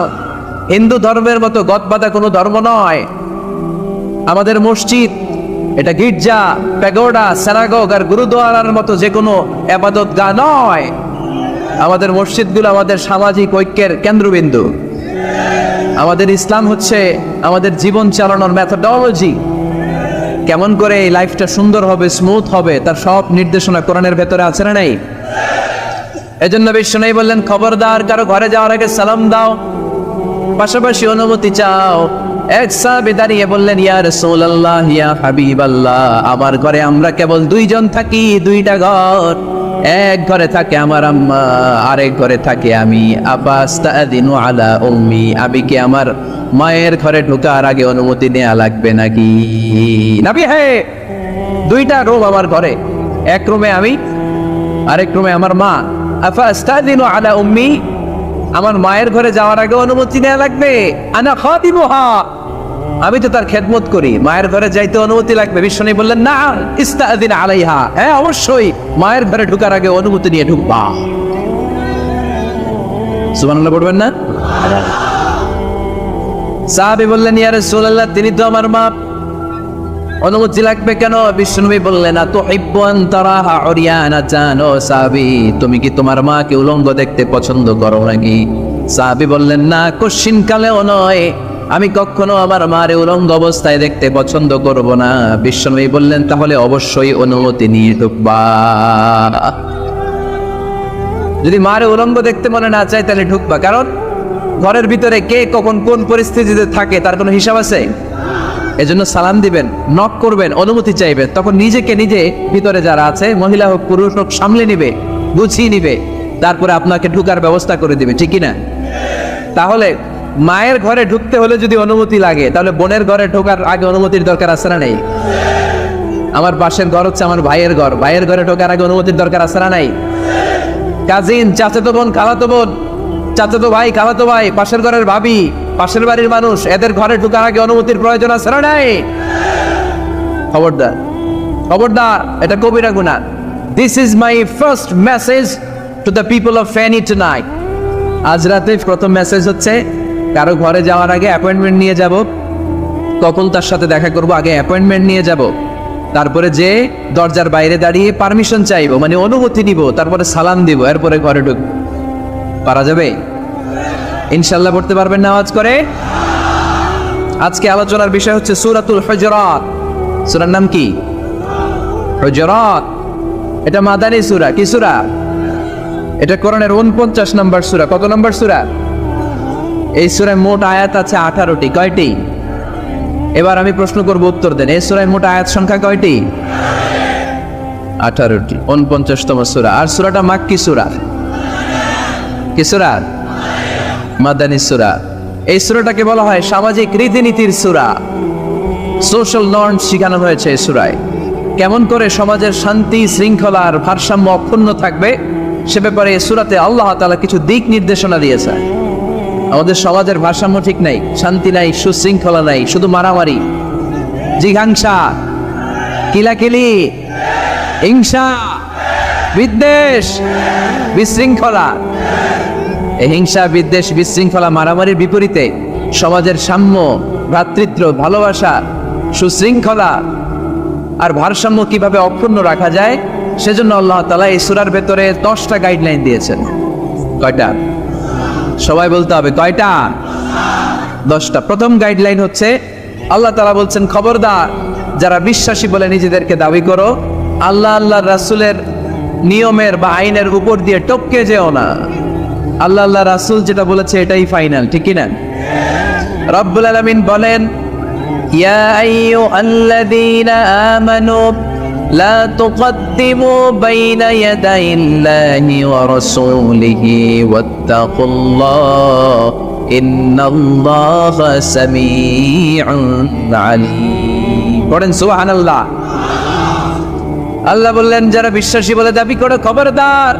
হিন্দু ধর্মের মতো গদবাঁধা কোনো ধর্ম নয়। আমাদের মসজিদ এটা গির্জা, প্যাগোডা, সিনাগগ আর গুরুদ্বারার মতো যে কোনো ইবাদতগাহ নয়। আমাদের মসজিদগুলো আমাদের সামাজিক ঐক্যের কেন্দ্রবিন্দু। আমাদের ইসলাম হচ্ছে আমাদের জীবন চালানোর মেথোডোলজি। কেমন করে এই লাইফটা সুন্দর হবে, স্মুথ হবে, তার সব নির্দেশনা কোরআনের ভেতরে আছে না নাই? এজন্য বিশ্বনবী বললেন, খবরদার কারো ঘরে যাওয়ার আগে সালাম দাও, পাশাপাশি অনুমতি চাও। এক সাহাবী দাঁড়িয়ে বললেন, ইয়া রাসূলুল্লাহ, ইয়া হাবিবাল্লাহ, আমার ঘরে আমরা কেবল দুইজন থাকি, দুইটা ঘর। এক ঘরে থাকে আমার আম্মা, আরেক ঘরে থাকে আমি। আফাস্তাদিনু আলা উম্মি, আমি কি আমার মায়ের ঘরে ঢোকার আগে অনুমতি নেওয়া লাগবে নাকি? নবী, হ্যাঁ, দুইটা রুম আমার ঘরে, এক রুমে আমি, আরেক রুমে আমার মা। আফাস্তাদিনু আলা উম্মি, আমার মায়ের ঘরে যাওয়ার আগে অনুমতি নেওয়া লাগবে? আনা খাদিমুহা, আমি তো তার খেদমত করি, মায়ের ঘরে যাইতে অনুমতি লাগবে? বিশ্বনবী বললেন, না, ইস্তাদিন আলাইহা, হ্যাঁ অবশ্যই মায়ের ঘরে ঢোকার আগে অনুমতি নিয়ে ঢুকবা। সুবহানাল্লাহ পড়বেন না? সাহাবী বললেন, ইয়া রাসূলুল্লাহ, তিনি তো আমার মা, অনুমতি লাগবে কেন? বিশ্বনবী বললেন, আতুহিব্বু আন তারাহা উরিয়ানাতান, ও সাহাবী, তুমি কি তোমার মাকে উলঙ্গ দেখতে পছন্দ করো নাকি? সাহাবী বললেন, না, কশিন কালেও নয়, আমি কখনো আমার মারে উলঙ্গ অবস্থায় দেখতে পছন্দ করব না। বিশ্বনবী বললেন, তাহলে অবশ্যই অনুমতি নিয়ে ঢুকবা। যদি মারে উলঙ্গ দেখতে মনে না চায় তাহলে ঢুকবা, কারণ ঘরের ভিতরে কে কখন কোন পরিস্থিতিতে থাকে তার কোনো হিসাব আছে? এজন্য সালাম দিবেন, নক করবেন, অনুমতি চাইবেন, তখন নিজেকে নিজে ভিতরে যারা আছে, মহিলা হোক পুরুষ হোক, সামলে নিবে, গুছিয়ে নিবে, তারপরে আপনাকে ঢুকার ব্যবস্থা করে দিবে, ঠিক কি না? তাহলে মায়ের ঘরে ঢুকতে হলে যদি অনুমতি লাগে, তাহলে বোনের ঘরে ঢোকার আগে অনুমতির দরকার আছে না নেই? আমার পাশের ঘর হচ্ছে আমার ভাইয়ের ঘর, ভাইয়ের ঘরে ঢোকার আগে অনুমতির দরকার আছে না নাই? কাজিন, চাচাতো বোন, খালাতো বোন, চাচাতো ভাই, খালাতো ভাই, পাশের ঘরের ভাবি, পাশের বাড়ির মানুষ, এদের ঘরে ঢোকার আগে অনুমতির প্রয়োজন আছে না নাই? খবরদার, খবরদার, এটা কবিরা গুনাহ। This is my first message to the people of Feni tonight. আজ রাতে প্রথম মেসেজ হচ্ছে, কারো ঘরে যাওয়ার আগে অ্যাপয়েন্টমেন্ট নিয়ে যাব, কখন তার সাথে দেখা করব আগে অ্যাপয়েন্টমেন্ট নিয়ে যাব, তারপরে যে দরজার বাইরে দাঁড়িয়ে পারমিশন চাইবো, মানে অনুমতি নিব, তারপরে সালাম দিব, এরপরে ঘরে ঢুকবো। পারা যাবে? ইনশাআল্লাহ পড়তে পারবেন না আওয়াজ করে? আজকে আলোচনার বিষয় হচ্ছে সূরাতুল হুজুরাত। সূরার নাম কি? হুজুরাত। এটা মাদানী সূরা। কি সূরা? এটা কোরআনের 49 নম্বর সূরা। কত নম্বর সূরা? এই সূরায় মোট আয়াত আছে 18টি। কয়টি? এবার আমি প্রশ্ন করব, উত্তর দেন। এই সূরায় মোট আয়াত সংখ্যা কয়টি? 18টি। 49তম সূরা। আর সূরাটা মাক্কি সূরা। কি সূরা? মাদানী সূরা। এই সূরাটাকে বলা হয় সামাজিক রীতিনীতির সূরা। সোশ্যাল নর্মস শেখানো হয়েছে এই সূরায়। কেমন করে সমাজের শান্তি শৃঙ্খলা আর ভারসাম্য অক্ষুণ্ণ থাকবে সে ব্যাপারে এই সূরাতে আল্লাহ তাআলা কিছু দিক নির্দেশনা দিয়েছে। আমাদের সমাজের ভারসাম্য ঠিক নাই, শান্তি নাই, সুশৃঙ্খলা নাই, শুধু মারামারি, জিঘাংসা, কিলাকিলি, হিংসা, বিদ্বেষ, বিশৃঙ্খলা। এই হিংসা, বিদ্বেষ, বিশৃঙ্খলা, মারামারির বিপরীতে সমাজের সাম্য, ভ্রাতৃত্ব, ভালোবাসা, সুশৃঙ্খলা আর ভারসাম্য কিভাবে অক্ষুণ্ণ রাখা যায় সেজন্য আল্লাহ তাআলা এই সূরার ভেতরে 10টা গাইডলাইন দিয়েছেন। কয়টা? সবাই বলতে হবে, কয়টা? 10টা। প্রথম গাইডলাইন হচ্ছে আল্লাহ তাআলা বলছেন, খবরদার যারা বিশ্বাসী বলে নিজেদেরকে দাবি করো, আল্লাহ আল্লাহর রাসূলের নিয়মের বা আইনের উপর দিয়ে টপকে যেও না। আল্লাহ আল্লাহ রাসূল যেটা বলেছে এটাই ফাইনাল, ঠিক কি না? রব্বুল আলামিন বলেন, ইয়া আইয়ুহাল্লাযীনা আমানু লা তুকদ্দিমু বাইনা ইয়াদাইল্লাহি ওয়া রাসূলিহি ওয়াত্তাকুল্লাহ ইন্নাল্লাহা সামিউন আলীম। পড়েন সুবহানাল্লাহ। আল্লাহ বললেন, যারা বিশ্বাসী বলে দাবি করো, খবরদার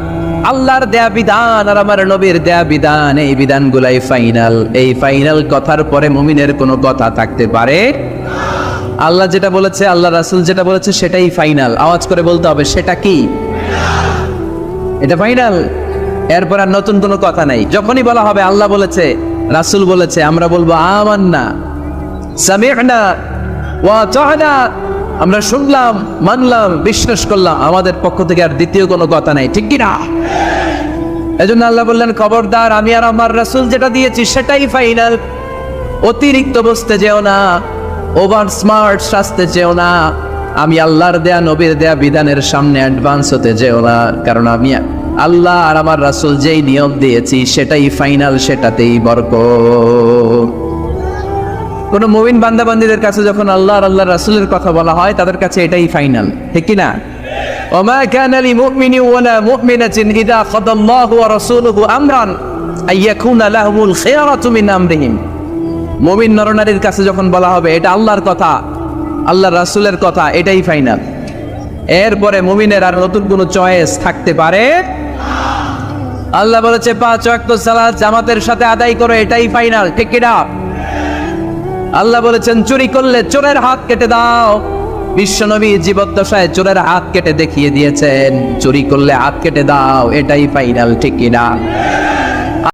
আল্লাহর দেয়া বিধান আর আমার নবীর দেয়া বিধান, এই বিধানগুলাই ফাইনাল। এই ফাইনাল কথার পরে মুমিনের কোনো কথা থাকতে পারে? আল্লাহ যেটা বলেছে, আল্লাহ রাসূল যেটা বলেছে সেটাই ফাইনাল। আওয়াজ করে বলতে হবে, সেটা কি? এটা ফাইনাল। এরপর আর নতুন কোনো কথা নাই। যখনই বলা হবে আল্লাহ বলেছে, রাসূল বলেছে, আমরা বলবো আমান্না, সামি'না ওয়া আতা'না, আমরা শুনলাম, মানলাম, বিশ্বাস করলাম, আমাদের পক্ষ থেকে আর দ্বিতীয় কোনো কথা নাই, ঠিক কি না? এজন্য আল্লাহ বললেন, খবরদার আমি আর আমার রাসূল যেটা দিয়েছি সেটাই ফাইনাল। অতিরিক্ত বুঝতে যেও না, ওভার স্মার্ট সাজতে যেও না, আমি আল্লাহর দেয়া নবীর দেয়া বিধানের সামনে অ্যাডভান্স হতে যেও না, কারণ আমি আল্লাহ আর আমার রাসূল যেই নিয়ম দিয়েছি সেটাই ফাইনাল, সেটাতেই বরকত। কোন মুমিন বান্দাবান্দীদের কাছে যখন আল্লাহ আর আল্লাহ রাসূলের কথা বলা হয় তাদের কাছে এটাই ফাইনাল, ঠিক কি না? ওমা কানা লিমুমিনিন ওয়ালা মুমিনাতিন ইযা কাদাল্লাহু ওয়া রাসূলুহু আমরান আইয়াকুনা লাহুমুল খিয়ারাতু মিন আমরিহিম। মুমিন নরনারীর কাছে যখন বলা হবে এটা আল্লাহর কথা, আল্লাহর রাসূলের কথা, এটাই ফাইনাল। এরপরে মুমিনের আর নতুন কোনো চয়েস থাকতে পারে। আল্লাহ বলেছে 5 ওয়াক্ত সালাত জামাতের সাথে আদায় করো, এটাই ফাইনাল, ঠিক কি না? আল্লাহ বলেছেন চুরি করলে চোরের হাত কেটে দাও। বিশ্বনবী জীবদ্দশায় চোরের হাত কেটে দেখিয়ে দিয়েছেন, চুরি করলে হাত কেটে দাও, এটাই ফাইনাল, ঠিক কি না?